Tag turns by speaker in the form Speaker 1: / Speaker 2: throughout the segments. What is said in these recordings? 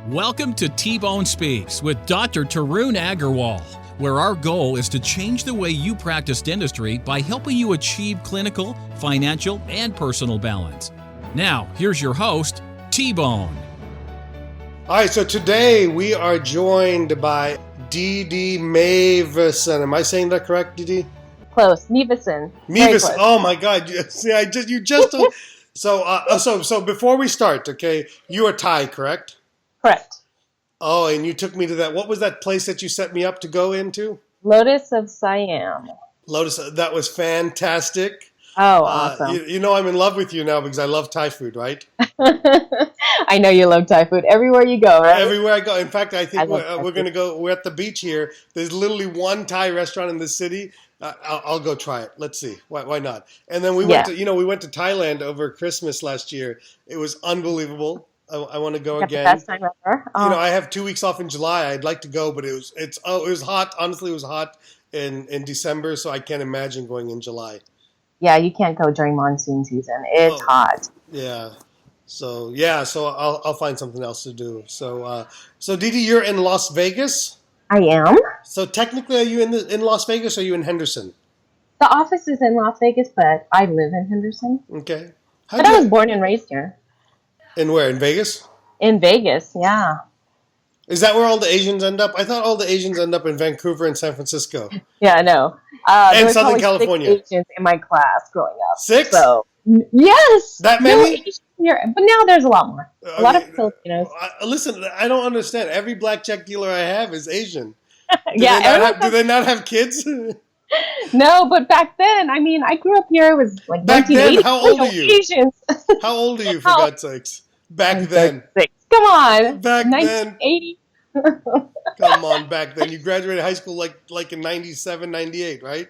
Speaker 1: Welcome to T-Bone Speaks with Dr. Tarun Agarwal, where our goal is to change the way you practice dentistry by helping you achieve clinical, financial, and personal balance. Now, here's your host, T-Bone.
Speaker 2: All right, so today we are joined by Dee Dee Meevasin. Am I saying that correct, Dee Dee?
Speaker 3: Close. Meevasin.
Speaker 2: Meevasin. Oh my God! See, you just don't. So before we start, okay, you are Thai, correct?
Speaker 3: Correct.
Speaker 2: Oh, and you took me to that. What was that place that you set me up to go into?
Speaker 3: Lotus of Siam.
Speaker 2: Lotus. That was fantastic.
Speaker 3: Oh, awesome.
Speaker 2: You know I'm in love with you now because I love Thai food, right?
Speaker 3: I know you love Thai food everywhere you go, right?
Speaker 2: Everywhere I go. In fact, I think we're going to go. We're at the beach here. There's literally one Thai restaurant in the city. I'll go try it. Let's see. Why not? And then we went to Thailand over Christmas last year. It was unbelievable. I want to go again.
Speaker 3: The best time ever. Oh.
Speaker 2: I have 2 weeks off in July. I'd like to go, but it was hot. Honestly, it was hot in December, so I can't imagine going in July.
Speaker 3: Yeah, you can't go during monsoon season. It's hot.
Speaker 2: Yeah. So I'll find something else to do. So Dee Dee, you're in Las Vegas?
Speaker 3: I am.
Speaker 2: So technically, are you in Las Vegas or are you in Henderson?
Speaker 3: The office is in Las Vegas, but I live in Henderson.
Speaker 2: Okay.
Speaker 3: But I was born and raised here.
Speaker 2: In where? In Vegas?
Speaker 3: In Vegas, yeah.
Speaker 2: Is that where all the Asians end up? I thought all the Asians end up in Vancouver and San Francisco.
Speaker 3: Yeah, I know.
Speaker 2: And Southern California.
Speaker 3: 6 Asians in my class growing up.
Speaker 2: 6?
Speaker 3: So, yes.
Speaker 2: That many?
Speaker 3: Here, but now there's a lot more. A lot of Filipinos.
Speaker 2: Listen, I don't understand. Every blackjack dealer I have is Asian. Do they not have kids?
Speaker 3: No, but back then, I mean, I grew up here. It was like
Speaker 2: back
Speaker 3: 1980.
Speaker 2: then. How old are you?
Speaker 3: Asians.
Speaker 2: How old are you, for God's sakes? Back then.
Speaker 3: 36. Come on.
Speaker 2: Back
Speaker 3: 1980.
Speaker 2: then. Come on, back then. You graduated high school like in 97, 98, right?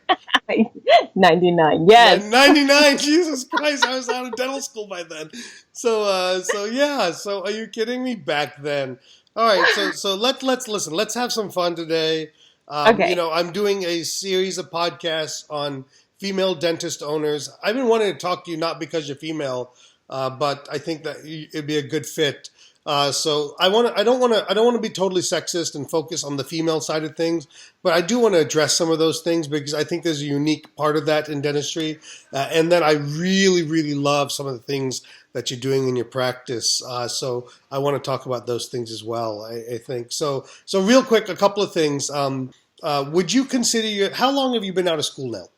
Speaker 3: 99. Yes.
Speaker 2: 99. Jesus Christ! I was out of dental school by then. So are you kidding me? Back then. All right. So let's listen. Let's have some fun today.
Speaker 3: Okay.
Speaker 2: I'm doing a series of podcasts on female dentist owners. I've been wanting to talk to you not because you're female, but I think that it'd be a good fit. So I don't want to be totally sexist and focus on the female side of things, but I do want to address some of those things because I think there's a unique part of that in dentistry, and then I really, really love some of the things that you're doing in your practice. So I want to talk about those things as well. I think so. So real quick, a couple of things. Would you consider how long have you been out of school now?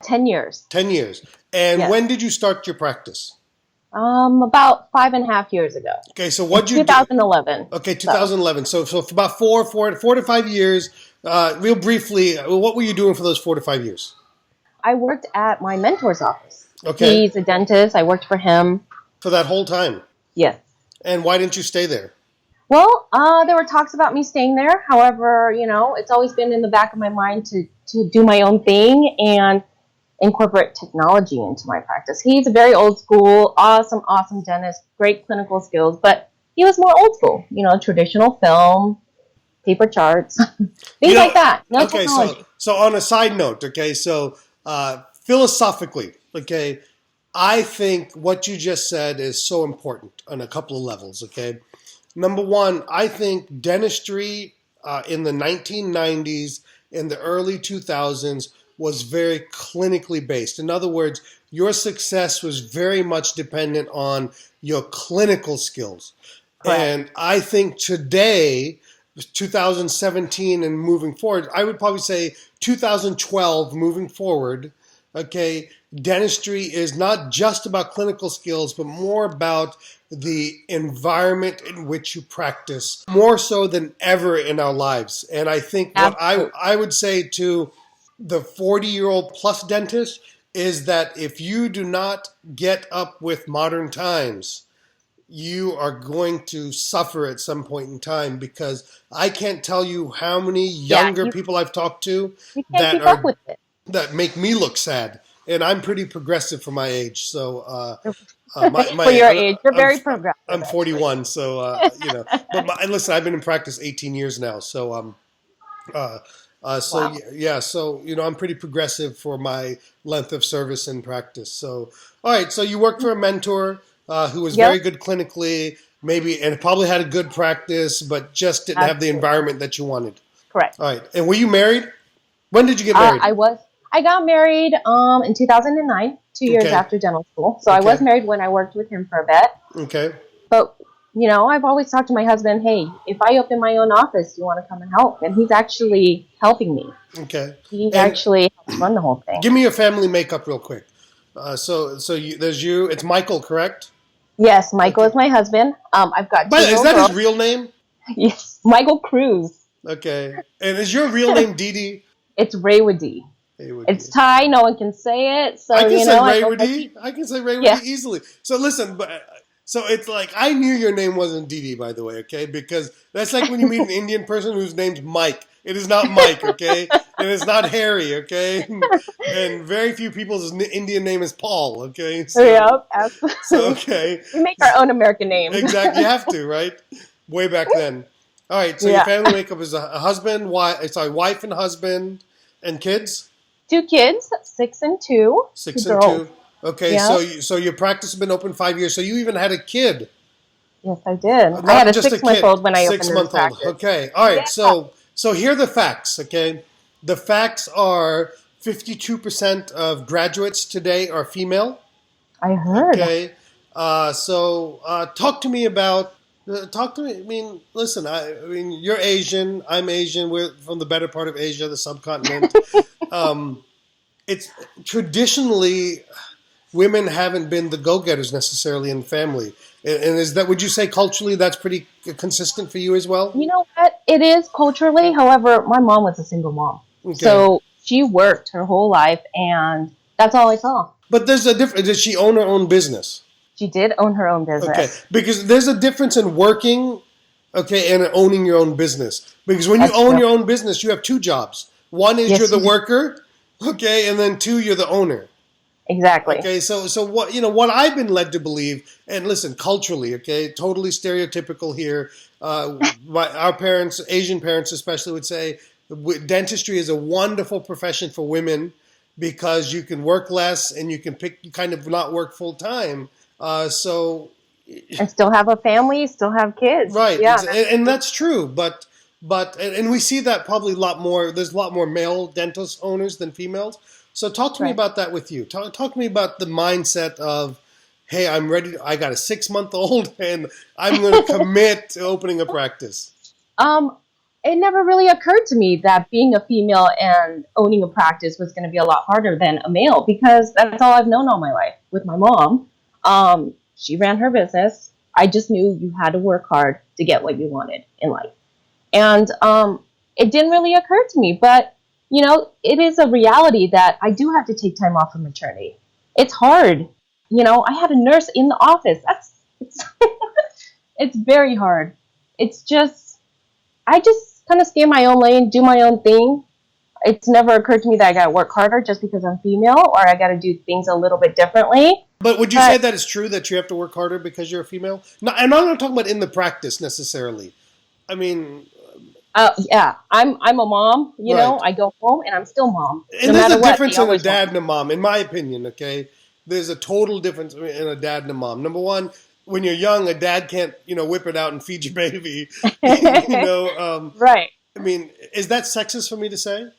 Speaker 3: 10 years.
Speaker 2: 10 years. And
Speaker 3: Yes.
Speaker 2: when did you start your practice?
Speaker 3: About 5.5 years ago.
Speaker 2: Okay, so what you
Speaker 3: 2011.
Speaker 2: Okay, 2011. So for about 4 to 5 years, real briefly, what were you doing for those 4 to 5 years?
Speaker 3: I worked at my mentor's office.
Speaker 2: Okay.
Speaker 3: He's a dentist. I worked for him.
Speaker 2: For that whole time?
Speaker 3: Yes.
Speaker 2: And why didn't you stay there?
Speaker 3: Well, there were talks about me staying there. However, it's always been in the back of my mind to do my own thing and incorporate technology into my practice. He's a very old school, awesome dentist, great clinical skills, but he was more old school, traditional film, paper charts, things like that. No technology.
Speaker 2: So on a side note, philosophically, I think what you just said is so important on a couple of levels, okay? Number one, I think dentistry in the 1990s, in the early 2000s, was very clinically based. In other words, your success was very much dependent on your clinical skills.
Speaker 3: Correct.
Speaker 2: And I think today, 2017 and moving forward, I would probably say 2012 moving forward, okay, dentistry is not just about clinical skills, but more about the environment in which you practice, more so than ever in our lives. And I think what I would say to the 40-year-old plus dentist is that if you do not get up with modern times, you are going to suffer at some point in time, because I can't tell you how many younger people I've talked to that make me look sad. And I'm pretty progressive for my age, so
Speaker 3: for your age, you're very progressive.
Speaker 2: I'm 41, so But listen, I've been in practice 18 years now, so I'm pretty progressive for my length of service in practice. So, all right, so you worked for a mentor who was very good clinically. maybe, and probably had a good practice, but just didn't have the
Speaker 3: Absolutely.
Speaker 2: environment that you wanted.
Speaker 3: Correct.
Speaker 2: All right. And were you married? When did you get married?
Speaker 3: I got married in 2009, 2 years
Speaker 2: Okay.
Speaker 3: after dental school. So I was
Speaker 2: Okay.
Speaker 3: married when I worked with him for a bit.
Speaker 2: Okay.
Speaker 3: But, I've always talked to my husband, hey, if I open my own office, you want to come and help? And he's actually helping me.
Speaker 2: Okay.
Speaker 3: He
Speaker 2: And
Speaker 3: actually helps run the whole thing.
Speaker 2: give me your family makeup real quick. There's you. It's Michael, correct?
Speaker 3: Yes, Michael is my husband. I've got two
Speaker 2: But is
Speaker 3: little
Speaker 2: that
Speaker 3: girls.
Speaker 2: his real name?
Speaker 3: Yes, Michael Cruz.
Speaker 2: Okay. And is your real name Dee Dee?
Speaker 3: It's Raywadi. It's
Speaker 2: Hayward.
Speaker 3: Thai. No one can say it. So,
Speaker 2: I can say
Speaker 3: I go by
Speaker 2: Rayward. I can say Rayward
Speaker 3: Yeah.
Speaker 2: easily. So listen, so it's like I knew your name wasn't Dee Dee, by the way, okay? Because that's like when you meet an Indian person whose name's Mike. It is not Mike, okay? And it's not Harry, okay? And very few people's Indian name is Paul, okay?
Speaker 3: Yep, absolutely.
Speaker 2: So okay,
Speaker 3: We make our own American names.
Speaker 2: exactly. You have to, right? Way back then. All right. So your
Speaker 3: Yeah.
Speaker 2: family makeup is a husband, wife and husband, and kids.
Speaker 3: 2 kids, 6 and 2.
Speaker 2: 6
Speaker 3: 2
Speaker 2: and
Speaker 3: girls.
Speaker 2: 2. Okay,
Speaker 3: Yeah.
Speaker 2: so your practice has been open 5 years. So you even had a kid.
Speaker 3: Yes, I did.
Speaker 2: Not
Speaker 3: I had a
Speaker 2: just
Speaker 3: 6-month-old when I opened this
Speaker 2: 6-month-old.
Speaker 3: practice.
Speaker 2: Okay. All right.
Speaker 3: Yeah.
Speaker 2: So here are the facts. Okay, the facts are 52% of graduates today are female.
Speaker 3: I heard.
Speaker 2: Okay. Talk to me about. Talk to me. I mean, listen. I mean, you're Asian. I'm Asian. We're from the better part of Asia, the subcontinent. It's traditionally women haven't been the go-getters necessarily in family. And is that, would you say culturally that's pretty consistent for you as well?
Speaker 3: You know what? It is culturally. However, my mom was a single mom.
Speaker 2: Okay.
Speaker 3: So she worked her whole life, and that's all I saw.
Speaker 2: But there's a difference. Does she own her own business?
Speaker 3: She did own her own business.
Speaker 2: Okay. Because there's a difference in working, okay, and owning your own business. Because when you
Speaker 3: That's
Speaker 2: own
Speaker 3: true.
Speaker 2: your own business, you have 2 jobs. One is
Speaker 3: Yes,
Speaker 2: you're the
Speaker 3: you do.
Speaker 2: worker, okay, and then 2, you're the owner.
Speaker 3: Exactly.
Speaker 2: Okay, so what I've been led to believe, and listen, culturally, okay, totally stereotypical here. Our parents, Asian parents especially, would say dentistry is a wonderful profession for women because you can work less and you can kind of not work full time.
Speaker 3: And still have a family, still have kids.
Speaker 2: Right,
Speaker 3: Yeah.
Speaker 2: and that's true, but we see that probably a lot more. There's a lot more male dentist owners than females. So talk to me
Speaker 3: Right.
Speaker 2: about that with you. Talk to me about the mindset of, hey, I'm ready. I got a 6-month-old, and I'm going to commit to opening a practice.
Speaker 3: It never really occurred to me that being a female and owning a practice was going to be a lot harder than a male, because that's all I've known all my life with my mom. She ran her business. I just knew you had to work hard to get what you wanted in life. And it didn't really occur to me, but it is a reality that I do have to take time off from maternity. It's hard. I had a nurse in the office. It's very hard. It's just, I just kind of stay in my own lane, do my own thing. It's never occurred to me that I got to work harder just because I'm female, or I got to do things a little bit differently.
Speaker 2: But would you say that it's true that you have to work harder because you're a female? No, and I'm not talking about in the practice necessarily. I mean,
Speaker 3: yeah, I'm a mom. You know,
Speaker 2: Right.
Speaker 3: I go home and I'm still mom.
Speaker 2: and
Speaker 3: no
Speaker 2: there's
Speaker 3: matter
Speaker 2: a
Speaker 3: what,
Speaker 2: difference
Speaker 3: they
Speaker 2: in a
Speaker 3: always
Speaker 2: dad
Speaker 3: want
Speaker 2: and a mom, in my opinion, okay? There's a total difference in a dad and a mom. Number one, when you're young, a dad can't, whip it out and feed your baby.
Speaker 3: Right.
Speaker 2: I mean, is that sexist for me to say?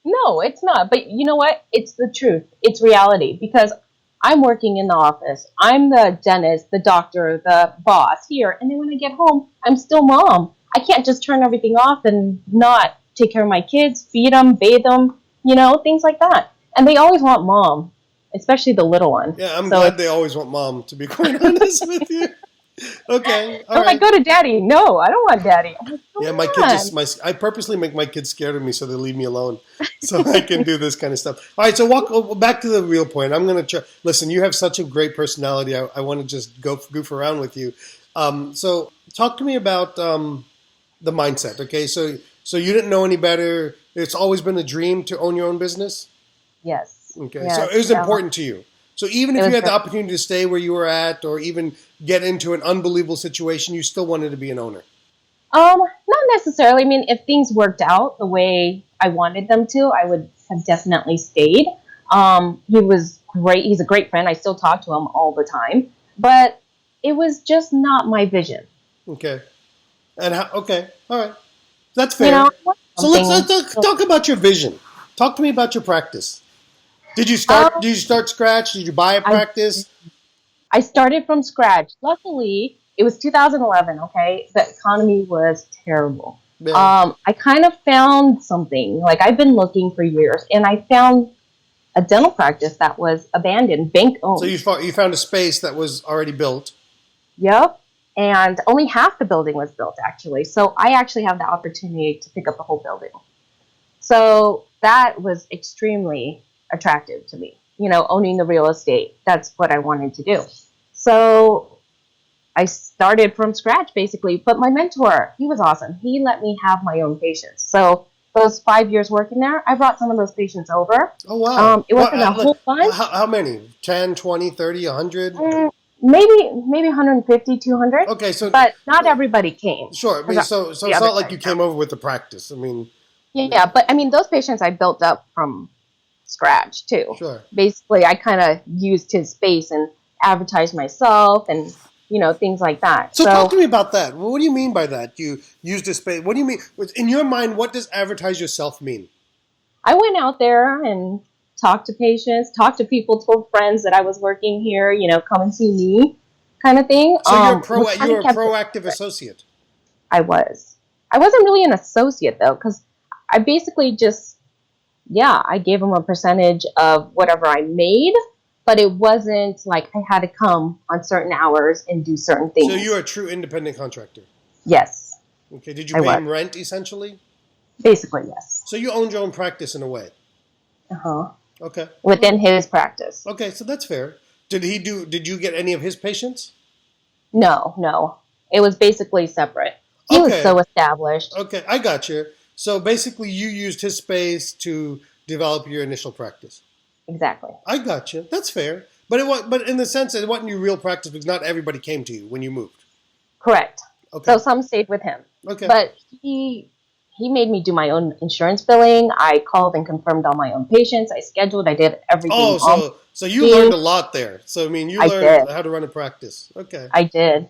Speaker 3: No, it's not. But you know what? It's the truth. It's reality, because I'm working in the office. I'm the dentist, the doctor, the boss here. And then when I get home, I'm still mom. I can't just turn everything off and not take care of my kids, feed them, bathe them, things like that. And they always want mom, especially the little one.
Speaker 2: Yeah, I'm
Speaker 3: So
Speaker 2: glad they always want mom, to be quite honest with you. Okay, all
Speaker 3: I'm like,
Speaker 2: right.
Speaker 3: go to daddy. No, I don't want daddy. I'm like,
Speaker 2: Yeah,
Speaker 3: come
Speaker 2: my
Speaker 3: on.
Speaker 2: kids I purposely make my kids scared of me so they leave me alone, so I can do this kind of stuff. All right, so back to the real point. I'm going to listen. You have such a great personality. I want to just goof around with you. So talk to me about the mindset. Okay, so you didn't know any better. It's always been a dream to own your own business.
Speaker 3: Yes.
Speaker 2: Okay,
Speaker 3: Yes.
Speaker 2: so it was important to you. So even
Speaker 3: It
Speaker 2: if
Speaker 3: was
Speaker 2: you had the
Speaker 3: very-
Speaker 2: opportunity to stay where you were at, or even get into an unbelievable situation, you still wanted to be an owner.
Speaker 3: Not necessarily. I mean, if things worked out the way I wanted them to, I would have definitely stayed. He was great. He's a great friend. I still talk to him all the time. But it was just not my vision.
Speaker 2: Okay. And how? Okay. All right. That's fair.
Speaker 3: You know, I want
Speaker 2: So let's
Speaker 3: something.
Speaker 2: talk about your vision. Talk to me about your practice. Did you
Speaker 3: Um,
Speaker 2: start scratch? Did you buy a
Speaker 3: I
Speaker 2: practice?
Speaker 3: I started from scratch. Luckily, it was 2011. Okay, the economy was terrible.
Speaker 2: Yeah.
Speaker 3: I kind of found something. Like I've been looking for years, and I found a dental practice that was abandoned, bank
Speaker 2: So
Speaker 3: owned.
Speaker 2: you found a space that was already built.
Speaker 3: Yep. And only half the building was built actually. So I actually have the opportunity to pick up the whole building. So that was extremely attractive to me. You know, owning the real estate. That's what I wanted to do. So I started from scratch basically. But my mentor, he was awesome. He let me have my own patients. So those 5 years working there, I brought some of those patients over.
Speaker 2: Oh wow!
Speaker 3: It wasn't a whole bunch.
Speaker 2: How many? 10, 20, 30, 100?
Speaker 3: Maybe 150, 200.
Speaker 2: Okay, so
Speaker 3: But not everybody came.
Speaker 2: sure. I mean, so
Speaker 3: The
Speaker 2: it's
Speaker 3: other
Speaker 2: not like you
Speaker 3: side,
Speaker 2: came over with the practice. I mean,
Speaker 3: yeah, but I mean, those patients I built up from scratch too.
Speaker 2: sure.
Speaker 3: Basically, I kind of used his space and advertised myself and, things like that.
Speaker 2: So
Speaker 3: So
Speaker 2: talk to me about that. What do you mean by that? You used a space. What do you mean? In your mind, what does advertise yourself mean?
Speaker 3: I went out there and talked to patients, talked to people, told friends that I was working here, come and see me kind of thing.
Speaker 2: So
Speaker 3: Kinda
Speaker 2: you're a
Speaker 3: kept it
Speaker 2: proactive
Speaker 3: secret.
Speaker 2: associate.
Speaker 3: I was. I wasn't really an associate though, because I basically just, yeah, I gave them a percentage of whatever I made, but it wasn't like I had to come on certain hours and do certain
Speaker 2: So
Speaker 3: things.
Speaker 2: you're a true independent contractor.
Speaker 3: Yes,
Speaker 2: Okay. Did you
Speaker 3: I
Speaker 2: pay
Speaker 3: was.
Speaker 2: him rent essentially?
Speaker 3: Basically, yes.
Speaker 2: So you owned your own practice in a way.
Speaker 3: Uh-huh.
Speaker 2: Okay.
Speaker 3: Within his practice.
Speaker 2: Okay. So that's fair. Did you get any of his patients?
Speaker 3: No, no. It was basically separate. He was
Speaker 2: Okay.
Speaker 3: so established.
Speaker 2: Okay. I got you. So basically, you used his space to develop your initial practice.
Speaker 3: Exactly.
Speaker 2: I got you. That's fair. But in the sense that it wasn't your real practice because not everybody came to you when you moved.
Speaker 3: Correct.
Speaker 2: Okay.
Speaker 3: So some stayed with him.
Speaker 2: Okay.
Speaker 3: But he made me do my own insurance billing. I called and confirmed all my own patients. I scheduled. I did everything.
Speaker 2: Oh, so you learned a lot there. So I mean, you
Speaker 3: I
Speaker 2: learned
Speaker 3: did.
Speaker 2: how to run a practice. Okay.
Speaker 3: I did.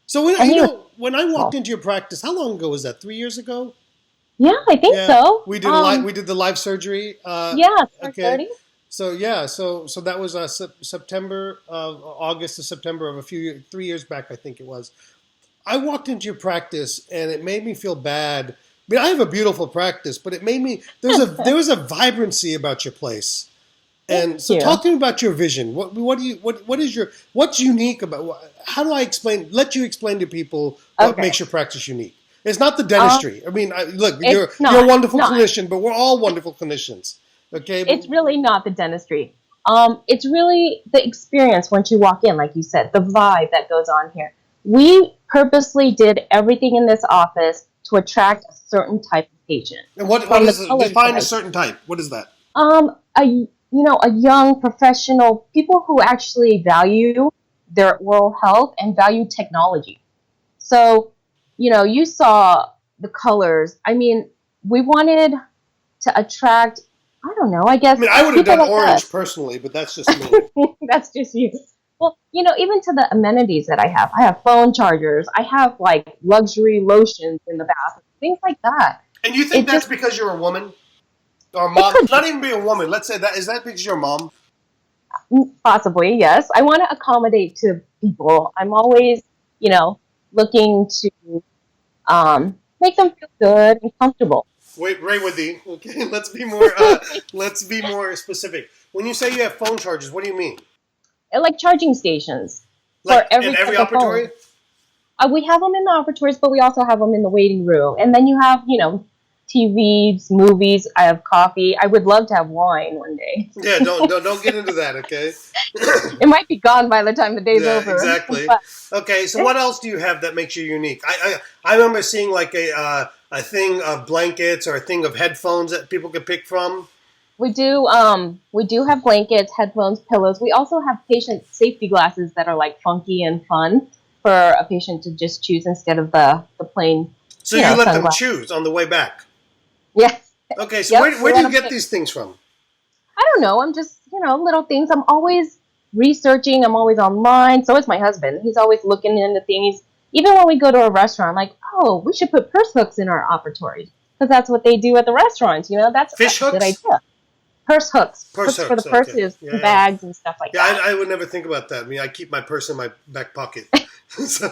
Speaker 2: So when
Speaker 3: And he was
Speaker 2: when I walked
Speaker 3: cool.
Speaker 2: into your practice, how long ago was that? 3 years ago?
Speaker 3: Yeah, I think
Speaker 2: Yeah.
Speaker 3: so.
Speaker 2: We did the live surgery.
Speaker 3: Yeah, start
Speaker 2: Okay.
Speaker 3: 30.
Speaker 2: So yeah, so that was September, August to September of 3 years back, I think it was. I walked into your practice and it made me feel bad. I mean, I have a beautiful practice, but it made me there was a vibrancy about your place. And so,
Speaker 3: you.
Speaker 2: talk to me about your vision. What's unique about? How do I explain? Let you explain to people what
Speaker 3: Okay.
Speaker 2: makes your practice unique. It's not the dentistry. I mean, look, you're
Speaker 3: It's
Speaker 2: a wonderful
Speaker 3: not.
Speaker 2: clinician, but we're all wonderful clinicians. Okay,
Speaker 3: It's really not the dentistry. It's really the experience once you walk in, like you said, the vibe that goes on here. We purposely did everything in this office to attract a certain type of patient.
Speaker 2: and what
Speaker 3: From the
Speaker 2: is it?
Speaker 3: colors
Speaker 2: Define
Speaker 3: that
Speaker 2: a
Speaker 3: I
Speaker 2: certain type. What is that?
Speaker 3: a young professional, people who actually value their oral health and value technology. So, you saw the colors. I mean, we wanted to attract, I don't know, I
Speaker 2: I
Speaker 3: guess
Speaker 2: mean, I would have
Speaker 3: people
Speaker 2: done
Speaker 3: like
Speaker 2: orange
Speaker 3: us.
Speaker 2: personally, but that's just me.
Speaker 3: That's just you. Well, even to the amenities that I have phone chargers, I have like luxury lotions in the bathroom, things like that.
Speaker 2: And you think
Speaker 3: It
Speaker 2: that's
Speaker 3: just,
Speaker 2: because you're a woman or
Speaker 3: it
Speaker 2: mom?
Speaker 3: could
Speaker 2: Not even be a woman. Let's say that is that because you're a mom.
Speaker 3: possibly, yes. I want to accommodate to people. I'm always, looking to make them feel good and comfortable.
Speaker 2: Wait, Ray with thee. Okay, let's be more. Let's be more specific. When you say you have phone chargers, what do you mean?
Speaker 3: Like charging stations for
Speaker 2: Like in
Speaker 3: every
Speaker 2: every
Speaker 3: type of phone.
Speaker 2: operatory?
Speaker 3: We have them in the operatories, but we also have them in the waiting room. And then you have, TVs, movies. I have coffee. I would love to have wine one day.
Speaker 2: Yeah, don't get into that. Okay.
Speaker 3: It might be gone by the time the day's
Speaker 2: Yeah,
Speaker 3: over.
Speaker 2: exactly.
Speaker 3: But
Speaker 2: Okay, so what else do you have that makes you unique? I remember seeing like a thing of blankets or a thing of headphones that people could pick from.
Speaker 3: we do have blankets, headphones, pillows. We also have patient safety glasses that are like funky and fun for a patient to just choose instead of the plain,
Speaker 2: So you let them
Speaker 3: sunglasses.
Speaker 2: choose on the way back.
Speaker 3: Yes.
Speaker 2: Okay, so
Speaker 3: Yep.
Speaker 2: where
Speaker 3: We
Speaker 2: do
Speaker 3: let
Speaker 2: you
Speaker 3: 'em
Speaker 2: get
Speaker 3: pick.
Speaker 2: these things from?
Speaker 3: I don't know. I'm just, little things. I'm always researching. I'm always online. So is my husband. He's always looking into things. Even when we go to a restaurant, like, oh, we should put purse hooks in our operatories because that's what they do at the restaurants. That's
Speaker 2: Fish
Speaker 3: a good
Speaker 2: hooks?
Speaker 3: idea. Purse hooks.
Speaker 2: Purse
Speaker 3: hooks for the
Speaker 2: hooks, okay.
Speaker 3: purses,
Speaker 2: Yeah,
Speaker 3: the
Speaker 2: yeah.
Speaker 3: bags, and stuff like that.
Speaker 2: I would never think about that. I mean, I keep my purse in my back pocket. So,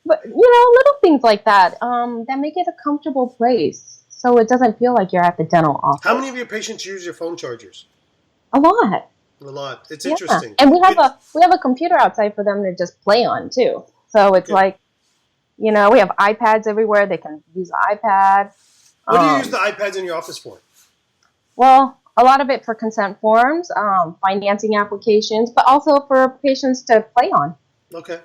Speaker 3: But, little things like that that make it a comfortable place so it doesn't feel like you're at the dental office.
Speaker 2: how many of your patients use your phone chargers?
Speaker 3: A lot.
Speaker 2: A lot. It's
Speaker 3: Yeah.
Speaker 2: interesting.
Speaker 3: And we have a computer outside for them to just play on too. So it's like, we have iPads everywhere. They can use the iPad.
Speaker 2: What do you use the iPads in your office for?
Speaker 3: Well, a lot of it for consent forms, financing applications, but also for patients to play on.
Speaker 2: Okay.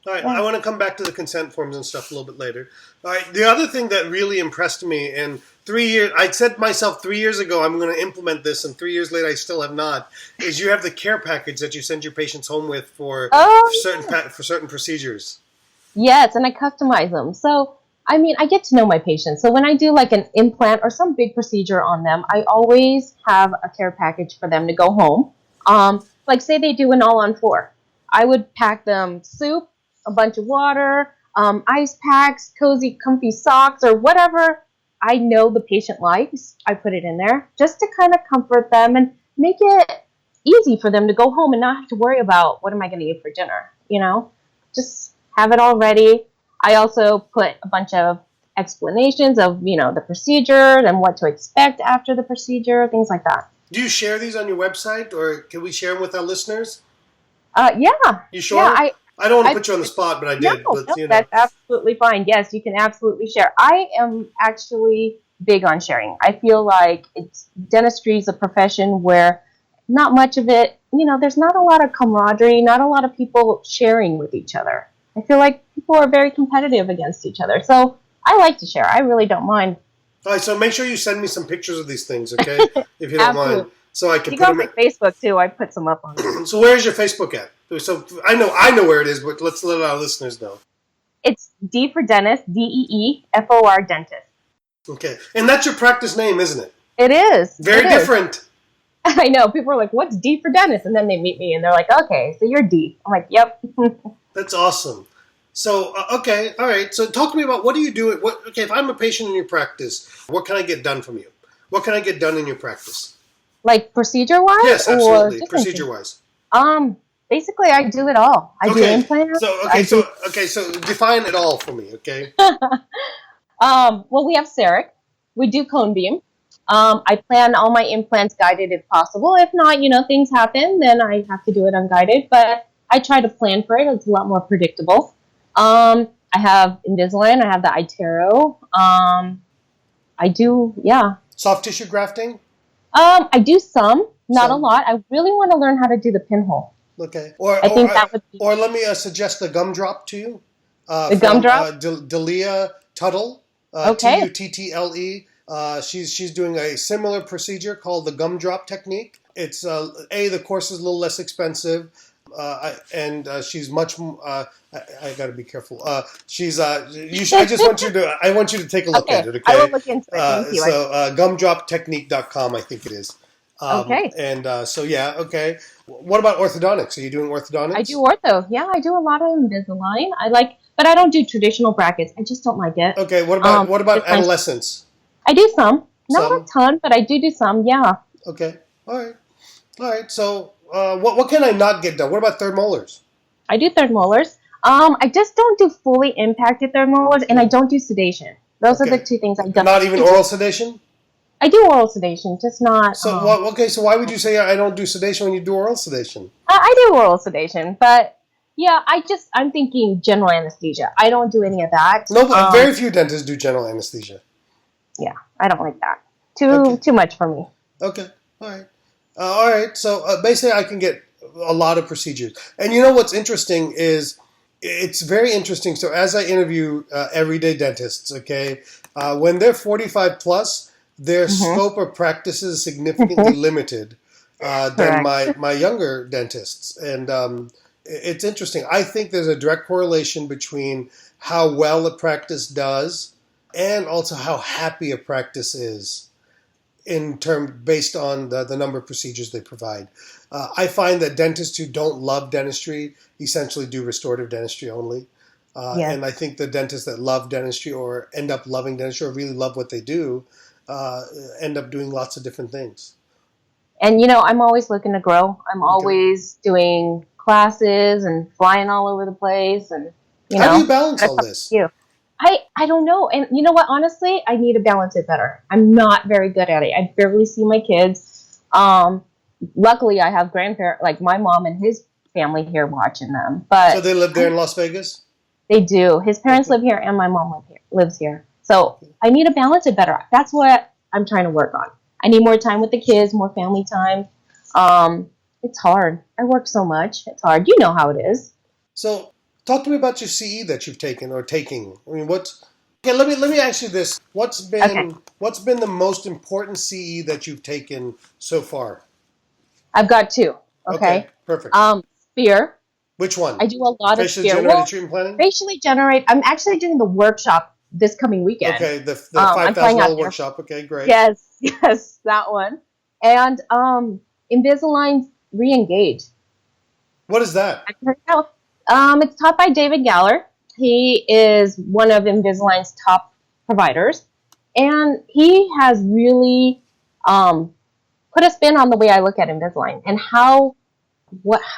Speaker 2: All right.
Speaker 3: Yeah.
Speaker 2: I want to come back to the consent forms and stuff a little bit later. All right. The other thing that really impressed me in 3 years, I said to myself 3 years ago, I'm going to implement this, and 3 years later, I still have not, is you have the care package that you send your patients home with for certain procedures.
Speaker 3: Yes, and I customize them. So, I get to know my patients. So when I do like an implant or some big procedure on them, I always have a care package for them to go home. Like say they do an all-on-4. I would pack them soup, a bunch of water, ice packs, cozy, comfy socks, or whatever I know the patient likes. I put it in there just to kind of comfort them and make it easy for them to go home and not have to worry about what am I going to eat for dinner, Just have it all ready. I also put a bunch of explanations of, the procedure and what to expect after the procedure, things like that.
Speaker 2: Do you share these on your website, or can we share them with our listeners?
Speaker 3: Yeah.
Speaker 2: You sure?
Speaker 3: Yeah,
Speaker 2: I don't want to put you on the spot, but I did.
Speaker 3: No, that's absolutely fine. Yes, you can absolutely share. I am actually big on sharing. I feel like dentistry is a profession where not much of it, there's not a lot of camaraderie, not a lot of people sharing with each other. I feel like people are very competitive against each other. So I like to share. I really don't mind.
Speaker 2: All right, so make sure you send me some pictures of these things, okay? If you don't mind. So I can
Speaker 3: you
Speaker 2: put
Speaker 3: go
Speaker 2: them
Speaker 3: on my Facebook too. I put some up on it.
Speaker 2: So where's your Facebook at? So I know where it is, but let's let our listeners know.
Speaker 3: It's D for dentist, DEEFOR dentist.
Speaker 2: Okay, and that's your practice name, isn't it?
Speaker 3: It is.
Speaker 2: Very different.
Speaker 3: I know. People are like, "What's D for dentist?" And then they meet me, and they're like, "Okay, so you're D." I'm like, "Yep."
Speaker 2: That's awesome. So okay, all right. So talk to me about what do you do? Okay, if I'm a patient in your practice, what can I get done from you? What can I get done in your practice?
Speaker 3: Like procedure-wise?
Speaker 2: Yes, absolutely. Procedure-wise.
Speaker 3: Basically, I do it all. I do implants.
Speaker 2: So define it all for me, okay?
Speaker 3: Well, we have CEREC. We do cone beam. I plan all my implants guided if possible. If not, things happen, then I have to do it unguided. But I try to plan for it. It's a lot more predictable. I have Invisalign. I have the iTero. I do,
Speaker 2: Soft tissue grafting?
Speaker 3: I do some, not a lot. I really want to learn how to do the pinhole.
Speaker 2: Okay.
Speaker 3: I think that would be...
Speaker 2: Or let me suggest the gumdrop to you.
Speaker 3: The gumdrop?
Speaker 2: Delia Tuttle.
Speaker 3: Okay.
Speaker 2: Tuttle. She's doing a similar procedure called the gumdrop technique. It's the course is a little less expensive, and she's much. I got to be careful. I want you to take a look at it. Okay.
Speaker 3: I will look into it. Thank you.
Speaker 2: So gumdroptechnique.com, I think it is.
Speaker 3: Okay.
Speaker 2: And okay. What about orthodontics? Are you doing orthodontics?
Speaker 3: I do ortho. Yeah, I do a lot of Invisalign. But I don't do traditional brackets. I just don't like it.
Speaker 2: Okay. What about adolescents?
Speaker 3: I do some. Not a ton, but I do some. Yeah.
Speaker 2: Okay. All right. So what can I not get done? What about third molars?
Speaker 3: I do third molars. I just don't do fully impacted third molars, and I don't do sedation. Those are the two things I don't.
Speaker 2: Not even oral sedation?
Speaker 3: I do oral sedation, just not...
Speaker 2: So why would you say I don't do sedation when you do oral sedation?
Speaker 3: I do oral sedation, but yeah, I'm thinking general anesthesia. I don't do any of that.
Speaker 2: No, but very few dentists do general anesthesia.
Speaker 3: Yeah, I don't like that. Too much for me.
Speaker 2: Okay, all right. So basically I can get a lot of procedures. And you know what's interesting is... It's very interesting. So as I interview everyday dentists, okay, when they're 45 plus, their scope of practice is significantly limited than my younger dentists. And it's interesting. I think there's a direct correlation between how well a practice does and also how happy a practice is. based on the number of procedures they provide. I find that dentists who don't love dentistry essentially do restorative dentistry only.
Speaker 3: Yes.
Speaker 2: And I think the dentists that love dentistry or end up loving dentistry or really love what they do end up doing lots of different things.
Speaker 3: And, I'm always looking to grow. I'm always doing classes and flying all over the place. And,
Speaker 2: how do you balance all this?
Speaker 3: I don't know. And you know what? Honestly, I need to balance it better. I'm not very good at it. I barely see my kids. Luckily, I have grandparents, like my mom and his family here watching them. But
Speaker 2: so they live there in Las Vegas?
Speaker 3: They do. His parents live here and my mom lives here. So I need to balance it better. That's what I'm trying to work on. I need more time with the kids, more family time. It's hard. I work so much. It's hard. You know how it is.
Speaker 2: So talk to me about your CE that you've taken or taking. I mean, let me ask you this. What's been the most important CE that you've taken so far?
Speaker 3: I've got two. Okay.
Speaker 2: Perfect.
Speaker 3: Sphere.
Speaker 2: Which one?
Speaker 3: I do a lot of
Speaker 2: facially generated treatment planning?
Speaker 3: Facially generate. I'm actually doing the workshop this coming weekend.
Speaker 2: Okay, the $5,000 workshop. Okay, great.
Speaker 3: Yes, that one. And Invisalign Re-Engage.
Speaker 2: What is that?
Speaker 3: It's taught by David Galler. He is one of Invisalign's top providers. And he has really put a spin on the way I look at Invisalign and how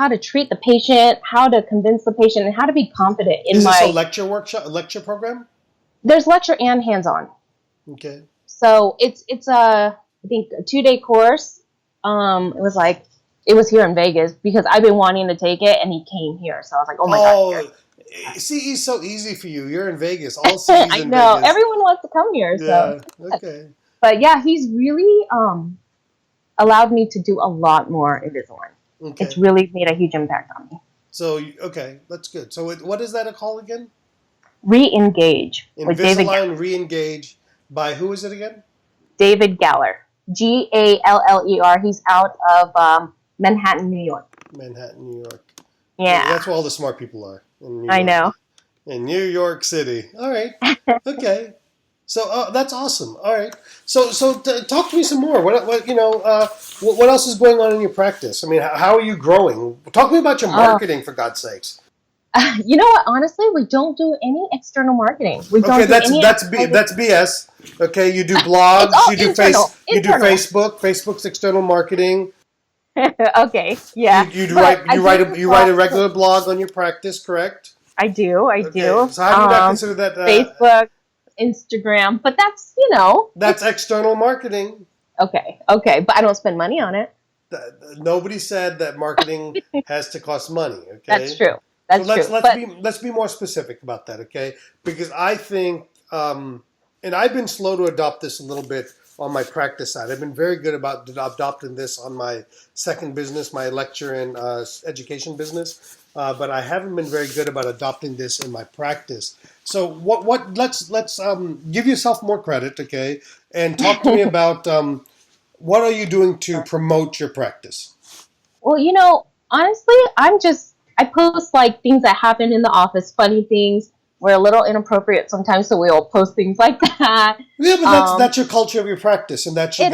Speaker 3: to treat the patient, how to convince the patient, and how to be confident in
Speaker 2: Is this a lecture program?
Speaker 3: There's lecture and hands-on.
Speaker 2: Okay.
Speaker 3: So it's I think a 2-day course. It was here in Vegas because I've been wanting to take it, and he came here. So I was like, oh my God.
Speaker 2: CE is so easy for you. You're in Vegas. All CE's in Vegas.
Speaker 3: I know. Everyone wants to come here.
Speaker 2: Yeah.
Speaker 3: So.
Speaker 2: Okay.
Speaker 3: But yeah, he's really allowed me to do a lot more Invisalign. Okay. It's really made a huge impact on me.
Speaker 2: So, okay, that's good. So what is that called again?
Speaker 3: Re-Engage.
Speaker 2: Invisalign Re-Engage by who is it again?
Speaker 3: David Galler. Galler. He's out of Manhattan, New York.
Speaker 2: Manhattan, New York.
Speaker 3: Yeah.
Speaker 2: That's where all the smart people are. In New York.
Speaker 3: I know.
Speaker 2: In New York City. All right. Okay. So that's awesome. All right. So talk to me some more. What else is going on in your practice? I mean, how are you growing? Talk to me about your marketing, for God's sakes.
Speaker 3: You know what? Honestly, we don't do any external marketing.
Speaker 2: That's BS. Okay, you do blogs, you do Facebook. Facebook's external marketing.
Speaker 3: Okay, yeah.
Speaker 2: You write a regular blog on your practice, correct?
Speaker 3: I do.
Speaker 2: So how do you not consider that
Speaker 3: Facebook, Instagram? But that's
Speaker 2: that's external marketing.
Speaker 3: Okay, but I don't spend money on it.
Speaker 2: Nobody said that marketing has to cost money. Okay,
Speaker 3: that's true.
Speaker 2: Let's be more specific about that. Okay, because I think, and I've been slow to adopt this a little bit on my practice side. I've been very good about adopting this on my second business, my lecture and education business, but I haven't been very good about adopting this in my practice. So let's give yourself more credit, okay, and talk to me about what are you doing to promote your practice?
Speaker 3: Well, honestly, I post like things that happen in the office, funny things. We're a little inappropriate sometimes, so we'll post things like that.
Speaker 2: Yeah, but that's your culture of your practice, and that's your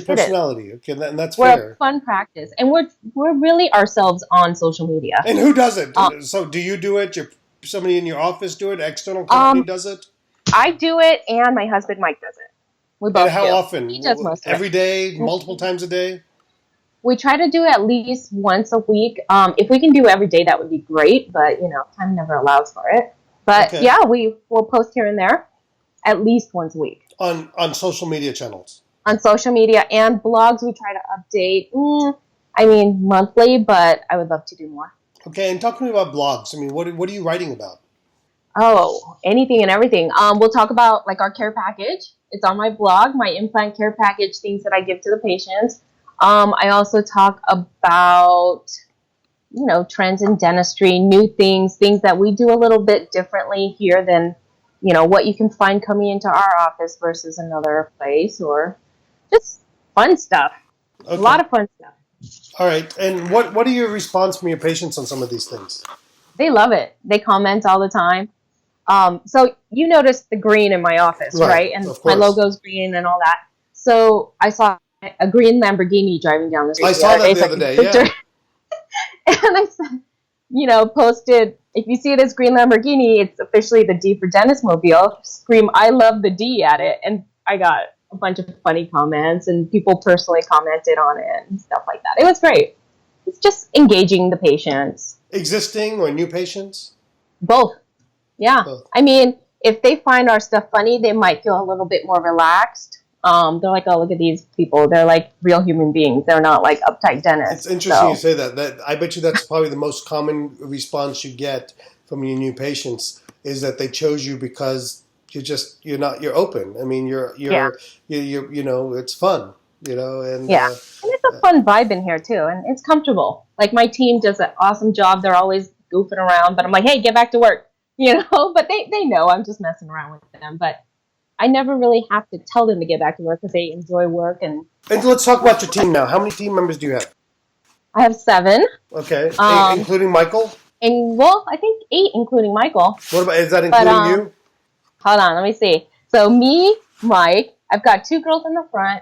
Speaker 2: personality. Okay, and that's fair.
Speaker 3: We're a fun practice, and we're really ourselves on social media.
Speaker 2: And who does it? So do you do it? Somebody in your office do it? External company does it?
Speaker 3: I do it, and my husband Mike does it. We both.
Speaker 2: And how often?
Speaker 3: He does most of it.
Speaker 2: Every day, multiple times a day.
Speaker 3: We try to do it at least once a week. If we can do every day, that would be great. But time never allows for it. But yeah, we will post here and there at least once a week.
Speaker 2: On social media channels?
Speaker 3: On social media and blogs, we try to update, monthly, but I would love to do more.
Speaker 2: Okay, and talk to me about blogs. I mean, what are you writing about?
Speaker 3: Oh, anything and everything. We'll talk about like our care package. It's on my blog, my implant care package, things that I give to the patients. I also talk about trends in dentistry, new things that we do a little bit differently here than, what you can find coming into our office versus another place, or just fun stuff. Okay. A lot of fun stuff.
Speaker 2: All right. And what are your response from your patients on some of these things?
Speaker 3: They love it. They comment all the time. So you noticed the green in my office, right? And my logo's green and all that. So I saw a green Lamborghini driving down the street.
Speaker 2: I saw that the other day, yeah.
Speaker 3: And I said, posted, if you see this green Lamborghini, it's officially the D for Dentist Mobile. Scream, I love the D at it. And I got a bunch of funny comments, and people personally commented on it and stuff like that. It was great. It's just engaging the patients.
Speaker 2: Existing or new patients?
Speaker 3: Both. Yeah.
Speaker 2: Both.
Speaker 3: I mean, if they find our stuff funny, they might feel a little bit more relaxed. They're like, oh, look at these people. They're like real human beings. They're not like uptight dentists.
Speaker 2: It's interesting you say that. I bet you that's probably the most common response you get from your new patients is that they chose you because you're open. I mean, you're it's fun, and
Speaker 3: yeah, and it's a fun vibe in here too, and it's comfortable. Like my team does an awesome job. They're always goofing around, but I'm like, hey, get back to work, But they know I'm just messing around with them, but I never really have to tell them to get back to work because they enjoy work. And
Speaker 2: let's talk about your team now. How many team members do you have?
Speaker 3: I have 7.
Speaker 2: Okay, including Michael?
Speaker 3: I think 8, including Michael.
Speaker 2: What about, is that including you?
Speaker 3: Hold on, let me see. So me, Mike, I've got 2 girls in the front,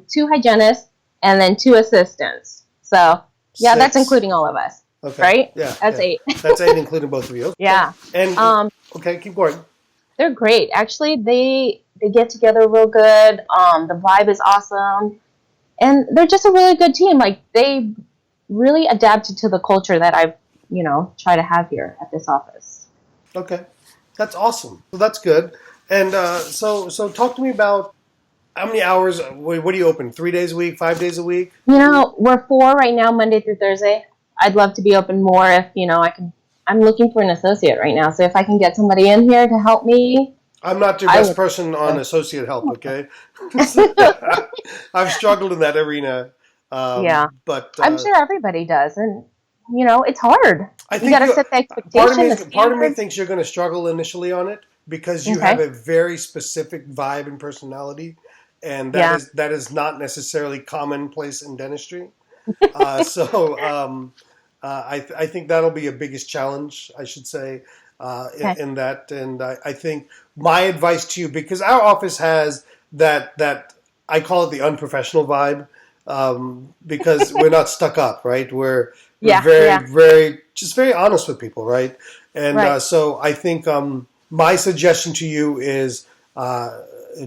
Speaker 3: 2 hygienists, and then 2 assistants. So, yeah,
Speaker 2: 6.
Speaker 3: That's including all of us. Okay. Right?
Speaker 2: Yeah.
Speaker 3: That's 8.
Speaker 2: That's 8, including both of you. Okay.
Speaker 3: Yeah.
Speaker 2: And, okay, keep going.
Speaker 3: They're great. Actually, they get together real good. The vibe is awesome. And they're just a really good team. Like, they really adapted to the culture that I've, try to have here at this office.
Speaker 2: Okay. That's awesome. So that's good. And so talk to me about how many hours, what do you open, 3 days a week, 5 days a week?
Speaker 3: We're 4 right now, Monday through Thursday. I'd love to be open more if, I can. I'm looking for an associate right now, so if I can get somebody in here to help me.
Speaker 2: I'm not your best person on associate help, okay? I've struggled in that arena.
Speaker 3: Yeah,
Speaker 2: but
Speaker 3: I'm sure everybody does, and it's hard. You got to set the expectation.
Speaker 2: Part of me thinks you're going to struggle initially on it because you have a very specific vibe and personality, and that is not necessarily commonplace in dentistry. I think that'll be your biggest challenge, I should say, in that. And I think my advice to you, because our office has that I call it the unprofessional vibe, because we're not stuck up, right? We're very just very honest with people, right? And so I think my suggestion to you is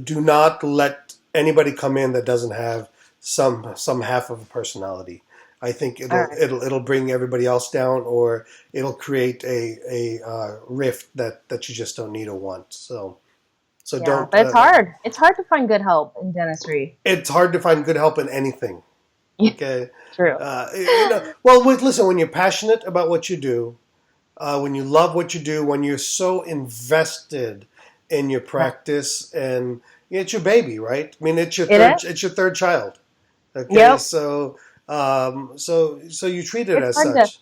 Speaker 2: do not let anybody come in that doesn't have some half of a personality. I think it'll bring everybody else down, or it'll create a rift that you just don't need or want. So don't.
Speaker 3: But it's hard. It's hard to find good help in dentistry.
Speaker 2: It's hard to find good help in anything. Okay.
Speaker 3: True.
Speaker 2: Well, listen. When you're passionate about what you do, when you love what you do, when you're so invested in your practice, and it's your baby, right? I mean, it's your third child. Okay.
Speaker 3: Yep.
Speaker 2: So you treat it as such.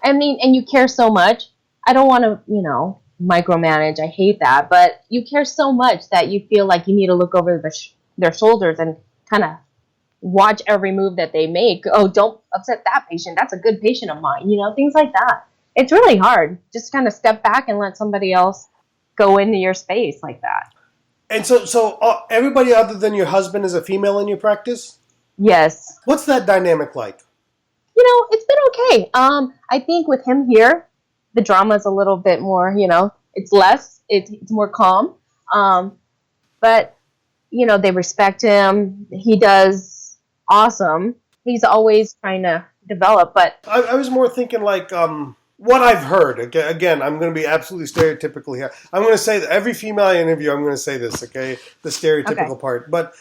Speaker 3: I mean, and you care so much. I don't want to, micromanage. I hate that. But you care so much that you feel like you need to look over their shoulders and kind of watch every move that they make. Oh, don't upset that patient. That's a good patient of mine. Things like that. It's really hard. Just kind of step back and let somebody else go into your space like that.
Speaker 2: And so everybody other than your husband is a female in your practice?
Speaker 3: Yes.
Speaker 2: What's that dynamic like?
Speaker 3: It's been okay. I think with him here, the drama's a little bit more, it's less, it's more calm. But, they respect him. He does awesome. He's always trying to develop, but...
Speaker 2: I was more thinking like... what I've heard, again, I'm going to be absolutely stereotypical here. I'm going to say that every female I interview, I'm going to say this, okay? The stereotypical part. But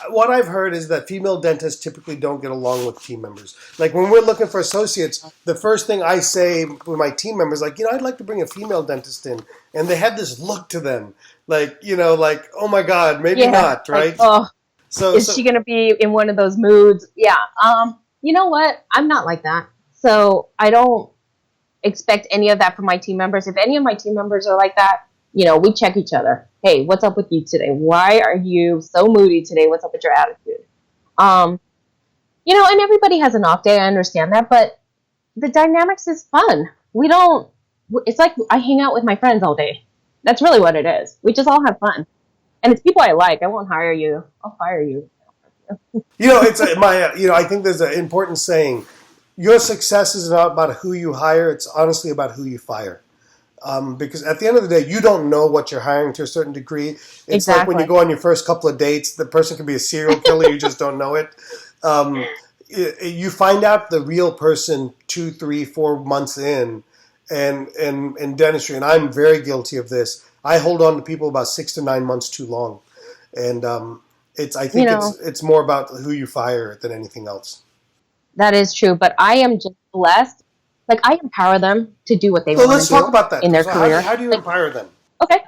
Speaker 2: what I've heard is that female dentists typically don't get along with team members. Like when we're looking for associates, the first thing I say with my team members, like, I'd like to bring a female dentist in. And they have this look to them. Like, oh my God, maybe not, right?
Speaker 3: Like, is she going to be in one of those moods? Yeah. You know what? I'm not like that. So I don't expect any of that from my team members. If any of my team members are like that, we check each other. Hey, what's up with you today? Why are you so moody today? What's up with your attitude? And everybody has an off day. I understand that, but the dynamics is fun. It's like I hang out with my friends all day. That's really what it is. We just all have fun. And it's people I like. I won't hire you. I'll fire you.
Speaker 2: I think there's an important saying. Your success is not about who you hire. It's honestly about who you fire. Because at the end of the day, you don't know what you're hiring to a certain degree. It's like when you go on your first couple of dates, the person can be a serial killer. You just don't know it. You find out the real person 2, 3, 4 months in dentistry, and I'm very guilty of this. I hold on to people about 6 to 9 months too long, and it's more about who you fire than anything else.
Speaker 3: That is true, but I am just blessed. Like, I empower them to do what they want to do.
Speaker 2: Let's talk about that
Speaker 3: in their career.
Speaker 2: How do you empower them?
Speaker 3: Okay,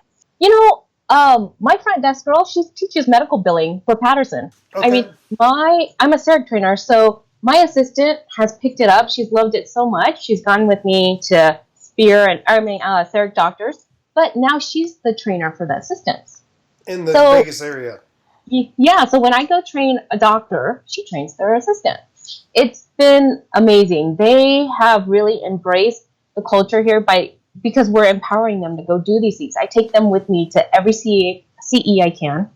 Speaker 3: my front desk girl, she teaches medical billing for Patterson.
Speaker 2: Okay.
Speaker 3: I mean, I'm a CERT trainer, so my assistant has picked it up. She's loved it so much. She's gone with me to CERT doctors, but now she's the trainer for the assistants
Speaker 2: in the Vegas area.
Speaker 3: Yeah, so when I go train a doctor, she trains their assistant. It's been amazing. They have really embraced the culture here because we're empowering them to go do these things. I take them with me to every CE I can.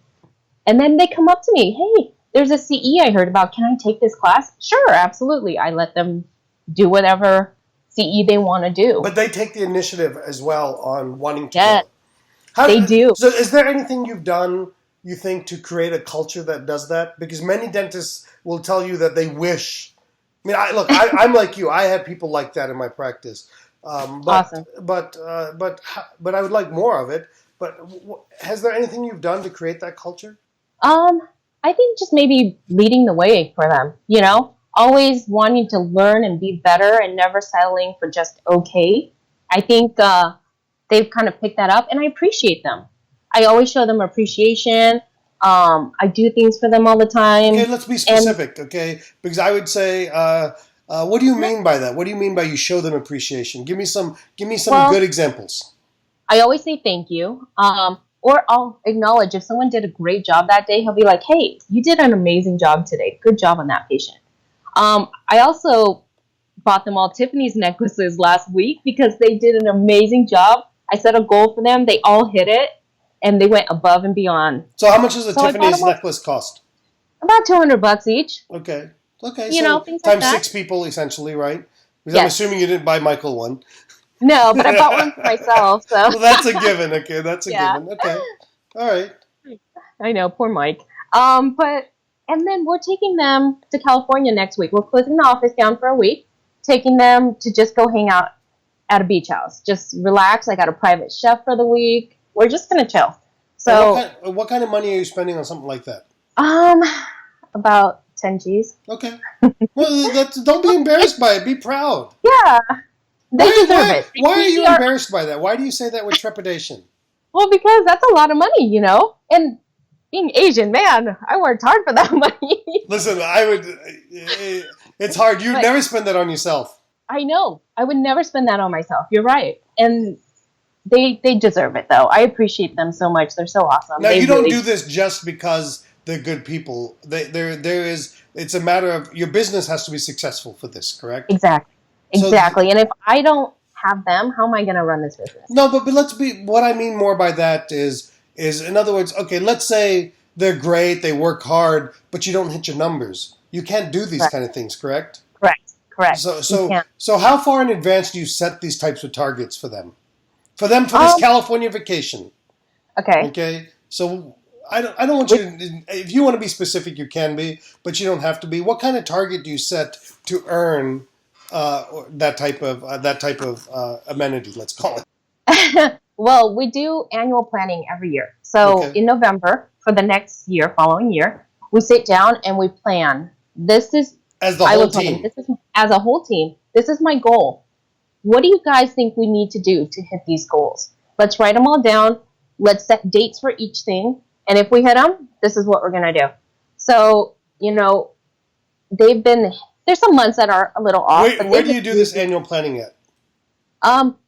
Speaker 3: And then they come up to me, hey, there's a CE I heard about. Can I take this class? Sure, absolutely. I let them do whatever CE they want to do.
Speaker 2: But they take the initiative as well on wanting to
Speaker 3: Yes,
Speaker 2: go.
Speaker 3: they do.
Speaker 2: So is there anything you've done, you think, to create a culture that does that? Because many dentists will tell you that they wish. I mean, I'm like you. I have people like that in my practice.
Speaker 3: Awesome.
Speaker 2: But I would like more of it. But has there anything you've done to create that culture?
Speaker 3: I think just maybe leading the way for them, always wanting to learn and be better and never settling for just okay. I think they've kind of picked that up, and I appreciate them. I always show them appreciation. I do things for them all the time.
Speaker 2: Okay, let's be specific, okay? Because I would say, what do you mean by that? What do you mean by you show them appreciation? Give me some good examples.
Speaker 3: I always say thank you. Or I'll acknowledge if someone did a great job that day, he'll be like, hey, you did an amazing job today. Good job on that patient. I also bought them all Tiffany's necklaces last week because they did an amazing job. I set a goal for them. They all hit it, and they went above and beyond.
Speaker 2: So how much does a Tiffany's necklace cost?
Speaker 3: About $200 each.
Speaker 2: Okay.
Speaker 3: So things
Speaker 2: times
Speaker 3: like that.
Speaker 2: 6 people, essentially, right? Because
Speaker 3: Yes.
Speaker 2: I'm assuming you didn't buy Michael one.
Speaker 3: No, but I bought one for myself. So
Speaker 2: Well, that's a given. Okay, that's a given. Okay, all right.
Speaker 3: I know, poor Mike. And then we're taking them to California next week. We're closing the office down for a week, taking them to just go hang out at a beach house. Just relax. I got a private chef for the week. We're just going to chill. So
Speaker 2: what kind of money are you spending on something like that?
Speaker 3: About 10 G's.
Speaker 2: Okay. Well, don't be embarrassed by it. Be proud.
Speaker 3: Yeah. They deserve it.
Speaker 2: Why are you embarrassed by that? Why do you say that with trepidation?
Speaker 3: Well, because that's a lot of money, And being Asian, man, I worked hard for that money.
Speaker 2: Listen, it's hard. You'd never spend that on yourself.
Speaker 3: I know. I would never spend that on myself. You're right. And they deserve it, though. I appreciate them so much. They're so awesome.
Speaker 2: Now, you don't do this just because they're good people. It's a matter of your business has to be successful for this, correct?
Speaker 3: Exactly. And if I don't have them, how am I going to run this business?
Speaker 2: No, but what I mean more by that is in other words, okay, let's say they're great, they work hard, but you don't hit your numbers. You can't do these kind of things, correct?
Speaker 3: Correct.
Speaker 2: So how far in advance do you set these types of targets for them? For this California vacation. Okay. So I don't want you to, if you want to be specific, you can be, but you don't have to be. What kind of target do you set to earn that type of amenity? Let's call it.
Speaker 3: Well, we do annual planning every year. So in November for the next following year, we sit down and we plan. This is
Speaker 2: as the whole team.
Speaker 3: This is as a whole team. This is my goal. What do you guys think we need to do to hit these goals? Let's write them all down. Let's set dates for each thing. And if we hit them, this is what we're going to do. So, there's some months that are a little off.
Speaker 2: Where do you do this annual planning at?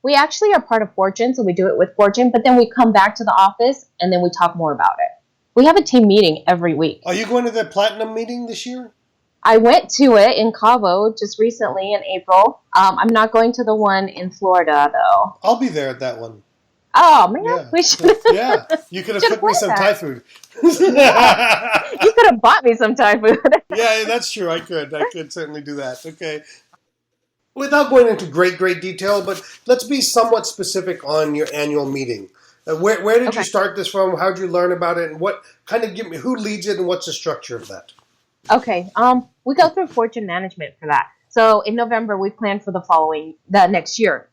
Speaker 3: We actually are part of Fortune, so we do it with Fortune, but then we come back to the office and then we talk more about it. We have a team meeting every week.
Speaker 2: Are you going to the Platinum meeting this year?
Speaker 3: I went to it in Cabo just recently in April. I'm not going to the one in Florida, though.
Speaker 2: I'll be there at that one.
Speaker 3: Oh man,
Speaker 2: Yeah.
Speaker 3: we should
Speaker 2: Yeah. You could have
Speaker 3: should
Speaker 2: cooked me
Speaker 3: planned
Speaker 2: some
Speaker 3: that.
Speaker 2: Thai food.
Speaker 3: You could have bought me some Thai food.
Speaker 2: Yeah, that's true. I could certainly do that. Okay. Without going into great detail, but let's be somewhat specific on your annual meeting. Where did you
Speaker 3: Okay.
Speaker 2: start this from? How did you learn about it? And what kind of give me who leads it and what's the structure of that?
Speaker 3: Okay. We go through fortune management for that. So in November, we plan for the next year.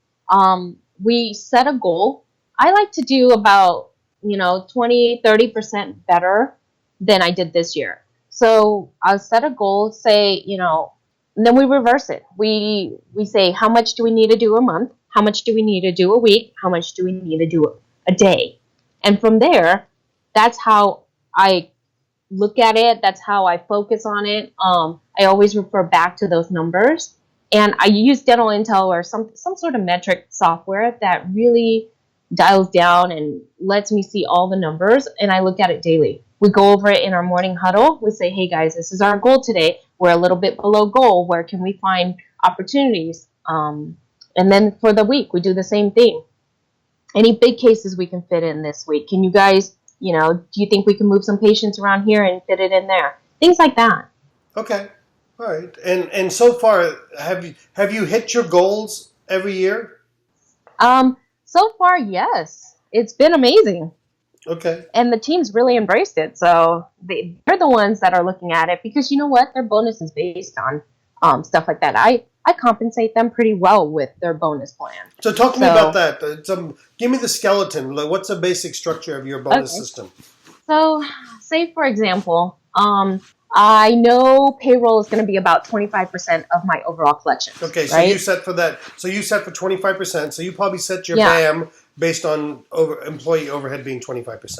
Speaker 3: We set a goal. I like to do about, 20-30% better than I did this year. So I'll set a goal, say, and then we reverse it. We say, how much do we need to do a month? How much do we need to do a week? How much do we need to do a day? And from there, that's how I look at it. That's how I focus on it. I always refer back to those numbers. And I use Dental Intel or some sort of metric software that really dials down and lets me see all the numbers, and I look at it daily. We go over it in our morning huddle. We say, hey guys, this is our goal today. We're a little bit below goal. Where can we find opportunities? And then for the week, we do the same thing. Any big cases we can fit in this week? Can you guys, do you think we can move some patients around here and fit it in there? Things like that.
Speaker 2: Okay. All right. And so far, have you hit your goals every year?
Speaker 3: So far, yes. It's been amazing.
Speaker 2: Okay.
Speaker 3: And the team's really embraced it. So they're the ones that are looking at it because you know what? Their bonus is based on stuff like that. I compensate them pretty well with their bonus plan.
Speaker 2: So talk to me about that. Give me the skeleton. Like, what's the basic structure of your bonus system?
Speaker 3: So say, for example, I know payroll is going to be about 25% of my overall collection.
Speaker 2: Okay, so
Speaker 3: right?
Speaker 2: you set for that. So you set for 25%. So you probably set your BAM based on employee overhead being 25%.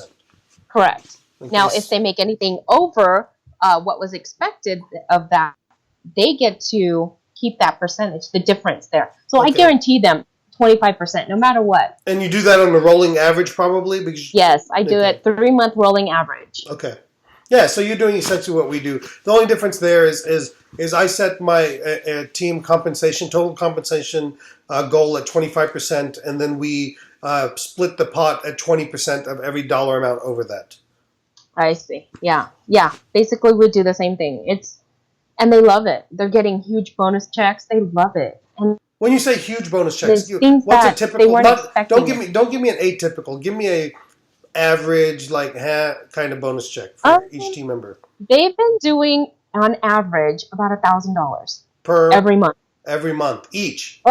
Speaker 3: Correct.
Speaker 2: Okay.
Speaker 3: Now, if they make anything over what was expected of that, they get to keep that percentage, the difference there. So I guarantee them 25%, no matter what.
Speaker 2: And you do that on a rolling average, probably?
Speaker 3: Yes, I do it 3-month rolling average.
Speaker 2: Okay. Yeah, so you're doing essentially what we do. The only difference there is I set my team compensation, total compensation goal at 25%, and then we split the pot at 20% of every dollar amount over that.
Speaker 3: I see. Yeah. Basically, we do the same thing. And they love it. They're getting huge bonus checks. They love it. And
Speaker 2: when you say huge bonus checks, what's a typical? Don't give me an atypical. Give me a average kind of bonus check for each team member.
Speaker 3: They've been doing on average about $1,000
Speaker 2: per
Speaker 3: every month.
Speaker 2: Every month each.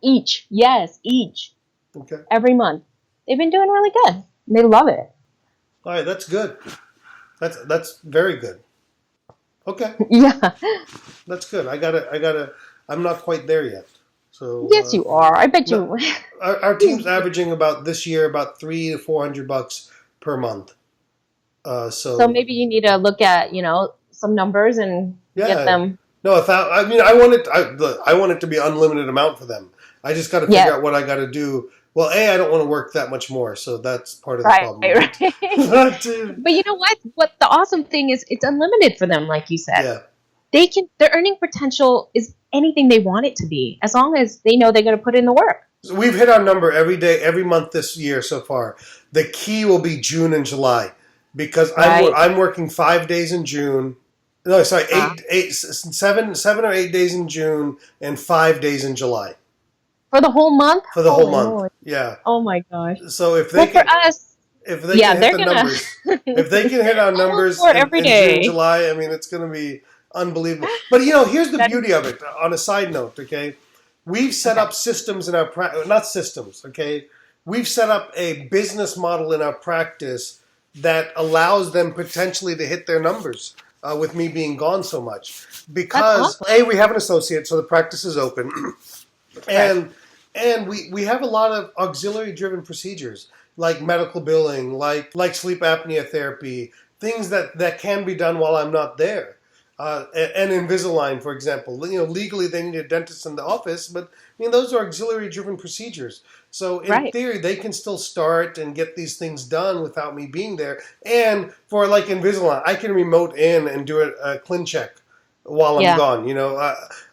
Speaker 3: Each, yes, each.
Speaker 2: Okay.
Speaker 3: Every month, they've been doing really good. They love it.
Speaker 2: All right, that's good. That's very good. Okay.
Speaker 3: Yeah.
Speaker 2: That's good. I gotta. I'm not quite there yet. So
Speaker 3: yes, you are. I bet you.
Speaker 2: Our team's averaging about $300 to $400 per month. So
Speaker 3: maybe you need to look at some numbers and get them.
Speaker 2: No, I want it to be unlimited amount for them. I just got to figure out what I got to do. Well, I don't want to work that much more, so that's part of the problem.
Speaker 3: Right. But you know what? What the awesome thing is, it's unlimited for them, like you said.
Speaker 2: Yeah.
Speaker 3: Their earning potential is anything they want it to be, as long as they know they're going to put in the work.
Speaker 2: So we've hit our number every day, every month this year so far. The key will be June and July, because I'm working 5 days in June. No, sorry, 7 or 8 days in June and 5 days in July.
Speaker 3: For the whole month?
Speaker 2: For the whole month, Lord. Yeah.
Speaker 3: Oh my gosh.
Speaker 2: So if they can,
Speaker 3: for us,
Speaker 2: if they can hit the numbers, if they can hit our numbers in June and July, I mean, it's going to be unbelievable. But here's the beauty of it. On a side note, okay, we've set up systems in our not systems, okay. We've set up a business model in our practice that allows them potentially to hit their numbers with me being gone so much. Because awesome. We have an associate, so the practice is open, and we have a lot of auxiliary-driven procedures like medical billing, like sleep apnea therapy, things that can be done while I'm not there. And Invisalign, for example, legally they need a dentist in the office, but those are auxiliary-driven procedures. So in theory, they can still start and get these things done without me being there. And for Invisalign, I can remote in and do a clean check while I'm gone.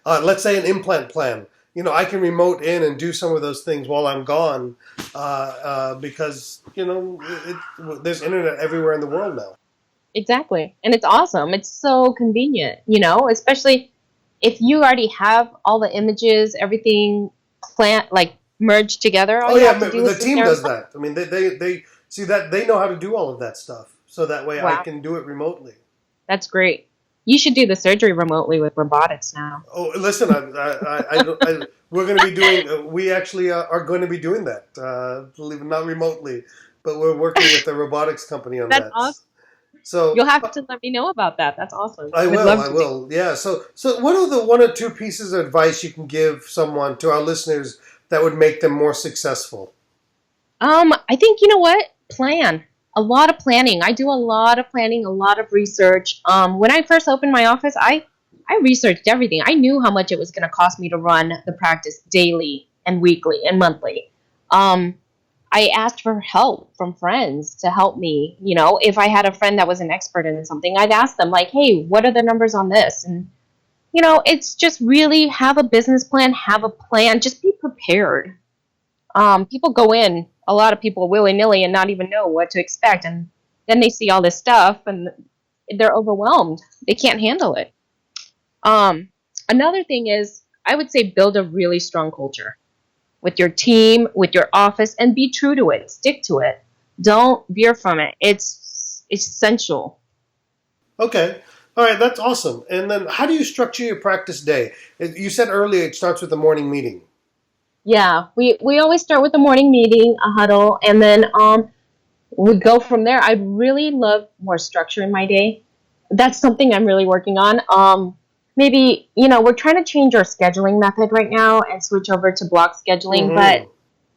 Speaker 2: Let's say an implant plan. I can remote in and do some of those things while I'm gone, because there's internet everywhere in the world now.
Speaker 3: Exactly. And it's awesome. It's so convenient, especially if you already have all the images, everything like merged together. All
Speaker 2: Oh
Speaker 3: you
Speaker 2: yeah,
Speaker 3: have to do
Speaker 2: the
Speaker 3: is sit
Speaker 2: team
Speaker 3: there.
Speaker 2: does that. I mean, they see that they know how to do all of that stuff, so that way I
Speaker 3: Wow,
Speaker 2: can do it remotely.
Speaker 3: that's great. You should do the surgery remotely with robotics now.
Speaker 2: Oh, listen, we're going to be doing. We actually are going to be doing that. Believe it, not remotely, but we're working with a robotics company on
Speaker 3: That's
Speaker 2: that.
Speaker 3: awesome.
Speaker 2: So
Speaker 3: You'll have to let me know about that. That's awesome.
Speaker 2: I
Speaker 3: I would
Speaker 2: will.
Speaker 3: love
Speaker 2: I
Speaker 3: to do.
Speaker 2: will. Yeah. So what are the one or two pieces of advice you can give someone to our listeners that would make them more successful?
Speaker 3: I think you know what? Plan. A lot of planning. I do a lot of planning, a lot of research. When I first opened my office, I researched everything. I knew how much it was going to cost me to run the practice daily and weekly and monthly. Um, I asked for help from friends to help me. If I had a friend that was an expert in something, I'd ask them like, "Hey, what are the numbers on this?" And it's just really have a business plan, have a plan, just be prepared. People go in, a lot of people willy nilly and not even know what to expect. And then they see all this stuff and they're overwhelmed. They can't handle it. Um, Another thing is, I would say build a really strong culture with your team, with your office, and be true to it. Stick to it. Don't veer from it. It's essential.
Speaker 2: Okay. All right. That's awesome. And then, how do you structure your practice day? You said earlier it starts with the morning meeting.
Speaker 3: Yeah, we always start with the morning meeting, a huddle, and then we go from there. I really love more structure in my day. That's something I'm really working on. Maybe, we're trying to change our scheduling method right now and switch over to block scheduling,
Speaker 2: Mm-hmm.
Speaker 3: but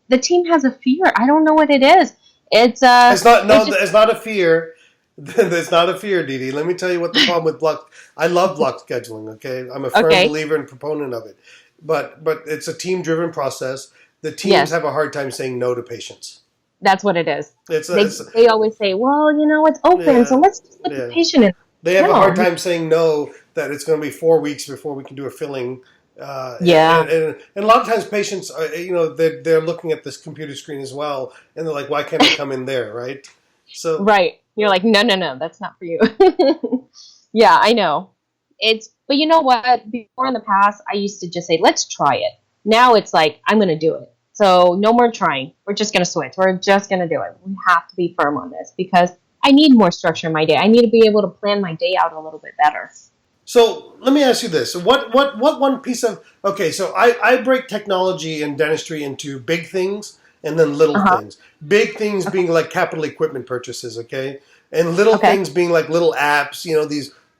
Speaker 3: the team has a fear. I don't know what it is. It's
Speaker 2: It's not. No,
Speaker 3: it's just
Speaker 2: it's not a fear. There's not a fear, Dee Dee. Let me tell you what the problem with block. I love block scheduling. Okay, I'm a firm
Speaker 3: okay.
Speaker 2: believer and proponent of it. But it's a team driven process. The teams
Speaker 3: Yes,
Speaker 2: have a hard time saying no to patients.
Speaker 3: that's what it is.
Speaker 2: It's,
Speaker 3: They
Speaker 2: it's
Speaker 3: they always say, well, it's open, so
Speaker 2: yeah,
Speaker 3: let's just let the
Speaker 2: yeah.
Speaker 3: patient in.
Speaker 2: They have a hard
Speaker 3: No.
Speaker 2: time saying no. That it's going to be 4 weeks before we can do a filling.
Speaker 3: Yeah.
Speaker 2: And a lot of times patients, they're looking at this computer screen as well, and they're like, "Why can't I come in there?" Right? So
Speaker 3: Right. You're like, no, no, no, that's not for you. Yeah, I know. But you know what? Before in the past, I used to just say, let's try it. Now it's like, I'm going to do it. So no more trying. We're just going to switch. We're just going to do it. We have to be firm on this because I need more structure in my day. I need to be able to plan my day out a little bit better.
Speaker 2: So let me ask you this: what one piece of okay? So I break technology and dentistry into big things and then little
Speaker 3: Uh-huh.
Speaker 2: things. Big things
Speaker 3: Okay.
Speaker 2: being like capital equipment purchases, okay, and little
Speaker 3: Okay.
Speaker 2: things being like little apps.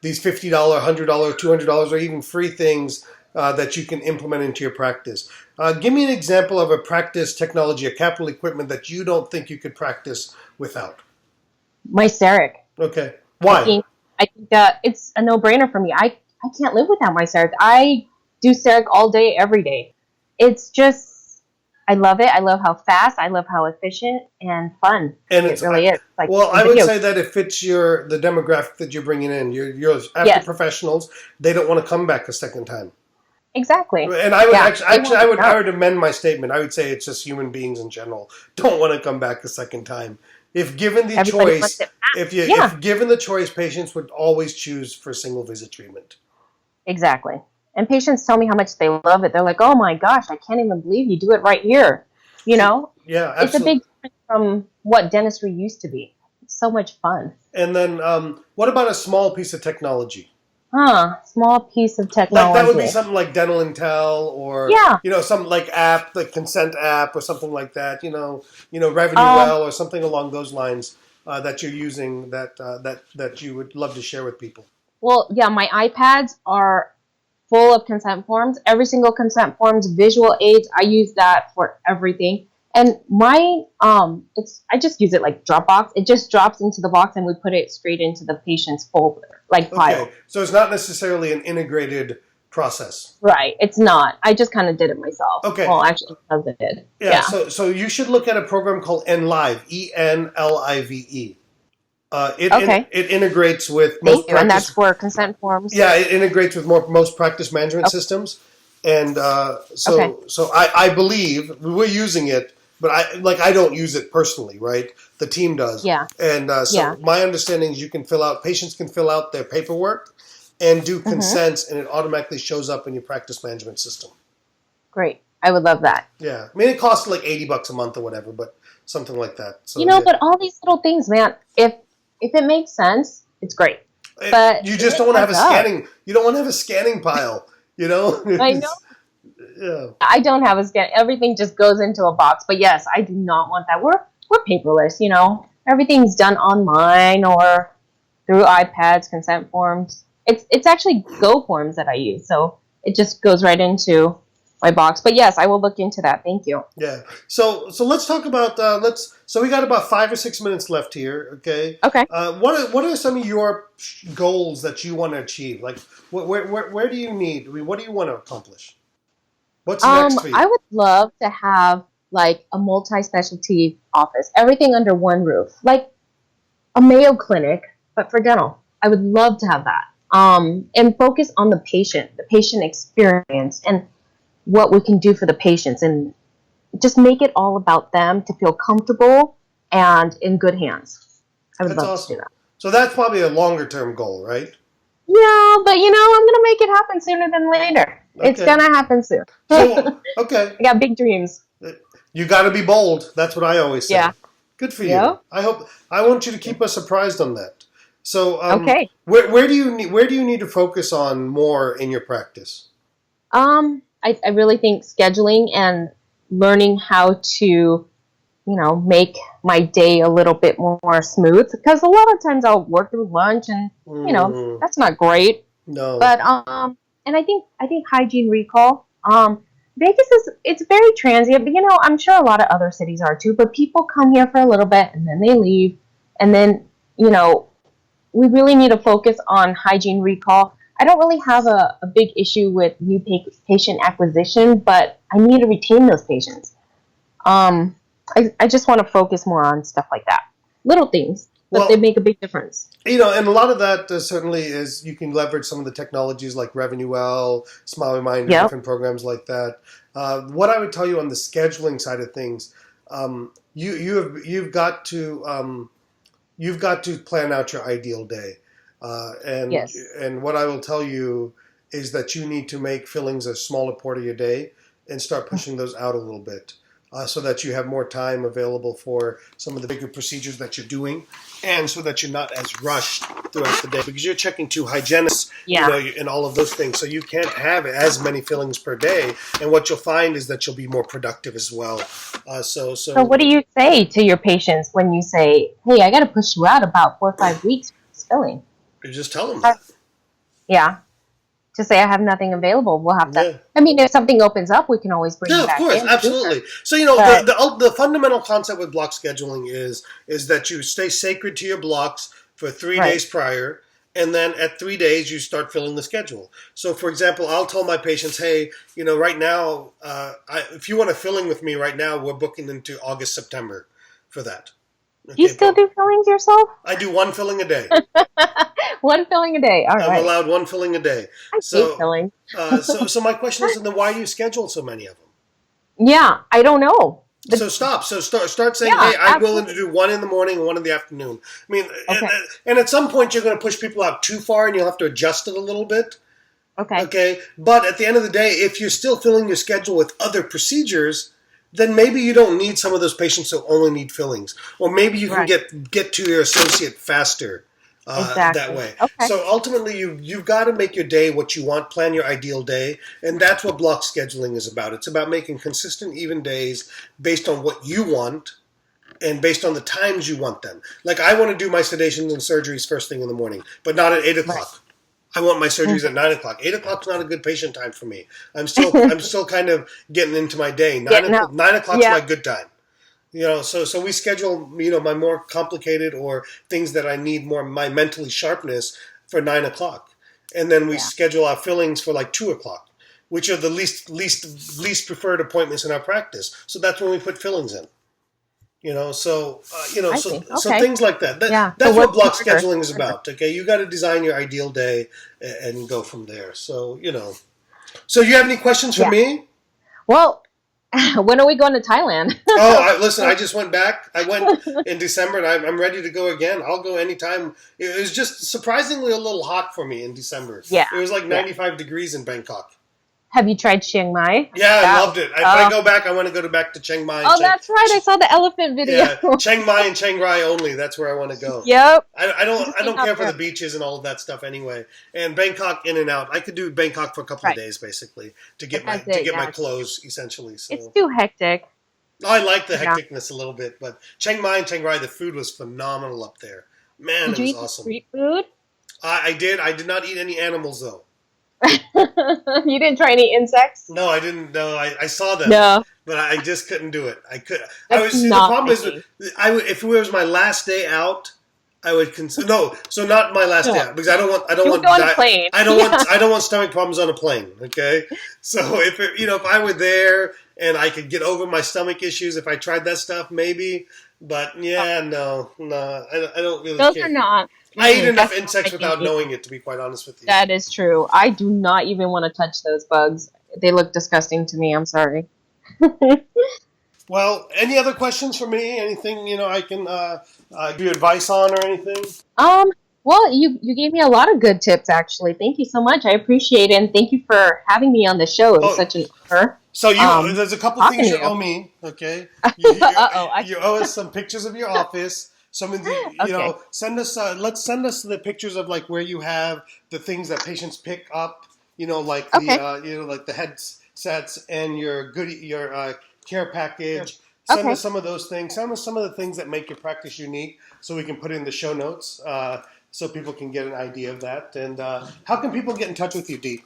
Speaker 2: These $50, $100, $200, or even free things that you can implement into your practice. Give me an example of a practice technology, a capital equipment that you don't think you could practice without.
Speaker 3: My CEREC.
Speaker 2: Okay,
Speaker 3: I
Speaker 2: why?
Speaker 3: think I think that it's a no-brainer for me. I can't live without my CEREC. I do CEREC all day, every day. It's just I love it. I love how fast. I love how efficient and fun
Speaker 2: And
Speaker 3: it
Speaker 2: it's
Speaker 3: really is. It's like
Speaker 2: well,
Speaker 3: a
Speaker 2: I would
Speaker 3: video.
Speaker 2: say that it fits the demographic that you're bringing in. You're after
Speaker 3: Yes,
Speaker 2: professionals, they don't want to come back a second time.
Speaker 3: exactly.
Speaker 2: And I would
Speaker 3: Yeah, they
Speaker 2: actually
Speaker 3: want it
Speaker 2: I
Speaker 3: done.
Speaker 2: would amend my statement. I would say it's just human beings in general don't want to come back a second time. If given the
Speaker 3: Everybody wants
Speaker 2: choice,
Speaker 3: it fast. Yeah,
Speaker 2: if given the choice, patients would always choose for single visit treatment.
Speaker 3: exactly. And patients tell me how much they love it. They're like, "Oh my gosh, I can't even believe you do it right here." You
Speaker 2: See,
Speaker 3: know,
Speaker 2: yeah,
Speaker 3: it's a big
Speaker 2: absolutely.
Speaker 3: difference from what dentistry used to be. It's so much fun.
Speaker 2: And then, what about a small piece of technology?
Speaker 3: Huh? Small piece of
Speaker 2: Like that would be
Speaker 3: technology.
Speaker 2: something like Dental Intel, or
Speaker 3: Yeah.
Speaker 2: something like app, the consent app, or something like that. Revenue
Speaker 3: Um.
Speaker 2: Well, or something along those lines that you're using that you would love to share with people.
Speaker 3: Well, yeah, my iPads are full of consent forms. Every single consent forms, visual aids, I use that for everything. And my it's I just use it like Dropbox. It just drops into the box and we put it straight into the patient's folder, like
Speaker 2: Okay,
Speaker 3: file.
Speaker 2: so it's not necessarily an integrated process.
Speaker 3: Right. It's not. I just kind of did it myself.
Speaker 2: Okay,
Speaker 3: Well, actually, my husband did.
Speaker 2: yeah.
Speaker 3: Yeah.
Speaker 2: So you should look at a program called NLive, Enlive.
Speaker 3: Okay.
Speaker 2: It integrates with
Speaker 3: Thank
Speaker 2: most
Speaker 3: you. And that's
Speaker 2: practice.
Speaker 3: for consent forms.
Speaker 2: Yeah, it integrates with most practice management
Speaker 3: Okay.
Speaker 2: systems. And
Speaker 3: Okay.
Speaker 2: so I believe we're using it, but I don't use it personally, right? The team does.
Speaker 3: Yeah.
Speaker 2: And
Speaker 3: Yeah.
Speaker 2: so my understanding is patients can fill out their paperwork and do
Speaker 3: Hmm.
Speaker 2: consents, and it automatically shows up in your practice management system.
Speaker 3: Great. I would love that.
Speaker 2: Yeah. I mean, it costs like $80 a month or whatever, but something like that. So yeah.
Speaker 3: But all these little things, man, if it makes sense, it's great. But
Speaker 2: You
Speaker 3: if
Speaker 2: just
Speaker 3: it
Speaker 2: don't want to have a
Speaker 3: adds up,
Speaker 2: scanning. You don't want to have a scanning pile. You know.
Speaker 3: I know.
Speaker 2: Yeah.
Speaker 3: I don't have a scan. Everything just goes into a box. But yes, I do not want that. We're paperless. Everything's done online or through iPads, consent forms. It's actually Go forms that I use, so it just goes right into my box. But yes, I will look into that. Thank you.
Speaker 2: Yeah. So let's talk about So we got about 5 or 6 minutes left here. Okay.
Speaker 3: Okay.
Speaker 2: What are some of your goals that you want to achieve? Like, where do you need? I mean, what do you want to accomplish? What's next for you?
Speaker 3: I would love to have like a multi-specialty office, everything under one roof, like a Mayo Clinic, but for dental. I would love to have that. And focus on the patient experience, and what we can do for the patients, and just make it all about them to feel comfortable and in good hands. I would
Speaker 2: That's
Speaker 3: love
Speaker 2: awesome.
Speaker 3: to do that.
Speaker 2: So that's probably a longer term goal, right?
Speaker 3: Yeah, but I'm gonna make it happen sooner than later. It's
Speaker 2: Okay.
Speaker 3: gonna happen soon.
Speaker 2: So okay,
Speaker 3: I got big dreams.
Speaker 2: you got to be bold. That's what I always say.
Speaker 3: Yeah.
Speaker 2: Good for you.
Speaker 3: Yeah.
Speaker 2: I want you to keep us surprised on that. So
Speaker 3: Okay.
Speaker 2: where do you need to focus on more in your practice?
Speaker 3: I really think scheduling and learning how to, make my day a little bit more smooth, because a lot of times I'll work through lunch and, that's not great.
Speaker 2: No.
Speaker 3: But, and I think hygiene recall, Vegas it's very transient, but I'm sure a lot of other cities are too, but people come here for a little bit and then they leave. And then, we really need to focus on hygiene recall. I don't really have a big issue with new patient acquisition, but I need to retain those patients. I just want to focus more on stuff like that. Little things, but they make a big difference.
Speaker 2: And a lot of that certainly is you can leverage some of the technologies like RevenueWell, Smiley Mind,
Speaker 3: Yep.
Speaker 2: different programs like that. What I would tell you on the scheduling side of things, you've got to plan out your ideal day.
Speaker 3: Yes.
Speaker 2: And what I will tell you is that you need to make fillings a smaller part of your day and start pushing those out a little bit, so that you have more time available for some of the bigger procedures that you're doing, and so that you're not as rushed throughout the day, because you're checking two hygienists, and all of those things. So you can't have as many fillings per day. And what you'll find is that you'll be more productive as well. So
Speaker 3: what do you say to your patients when you say, "Hey, I got to push you out about 4 or 5 weeks for this filling"?
Speaker 2: you just tell them that.
Speaker 3: Yeah. To say I have nothing available, we'll have to.
Speaker 2: Yeah.
Speaker 3: I mean, if something opens up, we can always bring you back in.
Speaker 2: Yeah, of course, absolutely. So the fundamental concept with block scheduling is that you stay sacred to your blocks for 3 days prior, and then at 3 days you start filling the schedule. So, for example, I'll tell my patients, hey, right now, if you want a filling with me right now, we're booking into August, September for that. Okay,
Speaker 3: Do you still do fillings yourself?
Speaker 2: I do one filling a day.
Speaker 3: One filling a day. All right.
Speaker 2: I'm allowed one filling a day.
Speaker 3: I hate filling.
Speaker 2: So my question is, then why do you schedule so many of them?
Speaker 3: Yeah, I don't know.
Speaker 2: So stop. So start saying, hey, I'm willing to do one in the morning and one in the afternoon. I mean, and at some point you're going to push people out too far, and you'll have to adjust it a little bit. Okay. But at the end of the day, if you're still filling your schedule with other procedures, then maybe you don't need some of those patients who only need fillings, or maybe you can get to your associate faster. That way.
Speaker 3: Okay.
Speaker 2: So ultimately, you've got to make your day what you want, plan your ideal day, and that's what block scheduling is about. It's about making consistent, even days based on what you want and based on the times you want them. Like, I want to do my sedations and surgeries first thing in the morning, but not at 8 o'clock. Right. I want my surgeries at 9 o'clock. 8 o'clock's not a good patient time for me. I'm still kind of getting into my day. 9 o'clock's my good time. So we schedule, my more complicated or things that I need more my mentally sharpness for 9 o'clock. And then we schedule our fillings for like 2 o'clock, which are the least preferred appointments in our practice. So that's when we put fillings in. So things like that. That's what block scheduling is about. Okay. You got to design your ideal day and go from there. So, So you have any questions for me?
Speaker 3: Well, when are we going to Thailand?
Speaker 2: Listen, I just went back. I went in December, and I'm ready to go again. I'll go anytime. It was just surprisingly a little hot for me in December.
Speaker 3: Yeah.
Speaker 2: It was like 95 degrees in Bangkok.
Speaker 3: Have you tried Chiang Mai?
Speaker 2: Yeah, I loved it. If I go back, I want to go back to Chiang Mai.
Speaker 3: That's right. I saw the elephant video.
Speaker 2: Yeah, Chiang Mai and Chiang Rai only. That's where I want to go.
Speaker 3: Yep.
Speaker 2: I don't care for the beaches and all of that stuff anyway. And Bangkok in and out. I could do Bangkok for a couple of days basically to get my clothes essentially. So
Speaker 3: it's too hectic.
Speaker 2: I like the hecticness a little bit, but Chiang Mai and Chiang Rai, the food was phenomenal up there. Man,
Speaker 3: Did you eat
Speaker 2: awesome.
Speaker 3: Street food?
Speaker 2: I did. I did not eat any animals though.
Speaker 3: You didn't try any insects?
Speaker 2: No, I didn't. No, I saw them.
Speaker 3: No,
Speaker 2: but I just couldn't do it. I could.
Speaker 3: The
Speaker 2: problem is, if it was my last day out, I would consider. No, so not my last day out because I don't want. I don't want stomach problems on a plane. Okay, so if I were there and I could get over my stomach issues, if I tried that stuff, maybe. But no, I don't really.
Speaker 3: Those
Speaker 2: care.
Speaker 3: are not.
Speaker 2: I eat enough insects without knowing it, to be quite honest with you.
Speaker 3: That is true. I do not even want to touch those bugs. They look disgusting to me. I'm sorry.
Speaker 2: Well, any other questions for me? Anything I can give you advice on or anything?
Speaker 3: Well, you gave me a lot of good tips, actually. Thank you so much. I appreciate it, and thank you for having me on the show. It was such an honor.
Speaker 2: So there's a couple things you owe me. Okay. You owe us some pictures of your office. Some of the, send us. Let's send us the pictures of like where you have the things that patients pick up. Like the headsets and your care package. Send us some of those things. Send us some of the things that make your practice unique, so we can put it in the show notes, so people can get an idea of that. And how can people get in touch with you, Dee?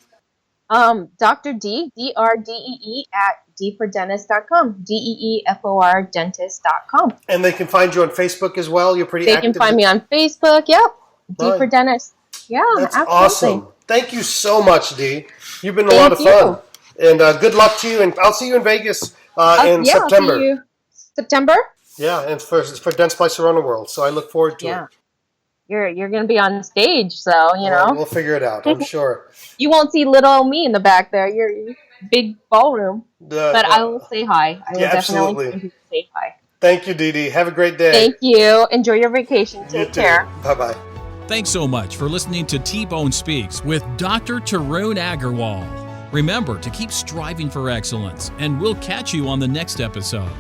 Speaker 3: Dr. D, DRDEE at deefordentist.com, DEEFOR dentist.com.
Speaker 2: And they can find you on Facebook as well. You're pretty active.
Speaker 3: They can find me on Facebook. Yep. D for Dentist. Yeah,
Speaker 2: that's
Speaker 3: absolutely.
Speaker 2: Awesome. Thank you so much, Dee. You've been a lot of fun. And good luck to you. And I'll see you in Vegas in September.
Speaker 3: I'll see you. September?
Speaker 2: Yeah, and for Dent Splice around the world. So I look forward to it.
Speaker 3: You're going to be on stage, so,
Speaker 2: We'll figure it out, I'm sure.
Speaker 3: You won't see little old me in the back there. You're big ballroom. But I will say hi. I will definitely say hi.
Speaker 2: Thank you, Dee Dee. Have a great day.
Speaker 3: Thank you. Enjoy your vacation. Take care.
Speaker 2: Bye-bye.
Speaker 1: Thanks so much for listening to T-Bone Speaks with Dr. Tarun Agarwal. Remember to keep striving for excellence, and we'll catch you on the next episode.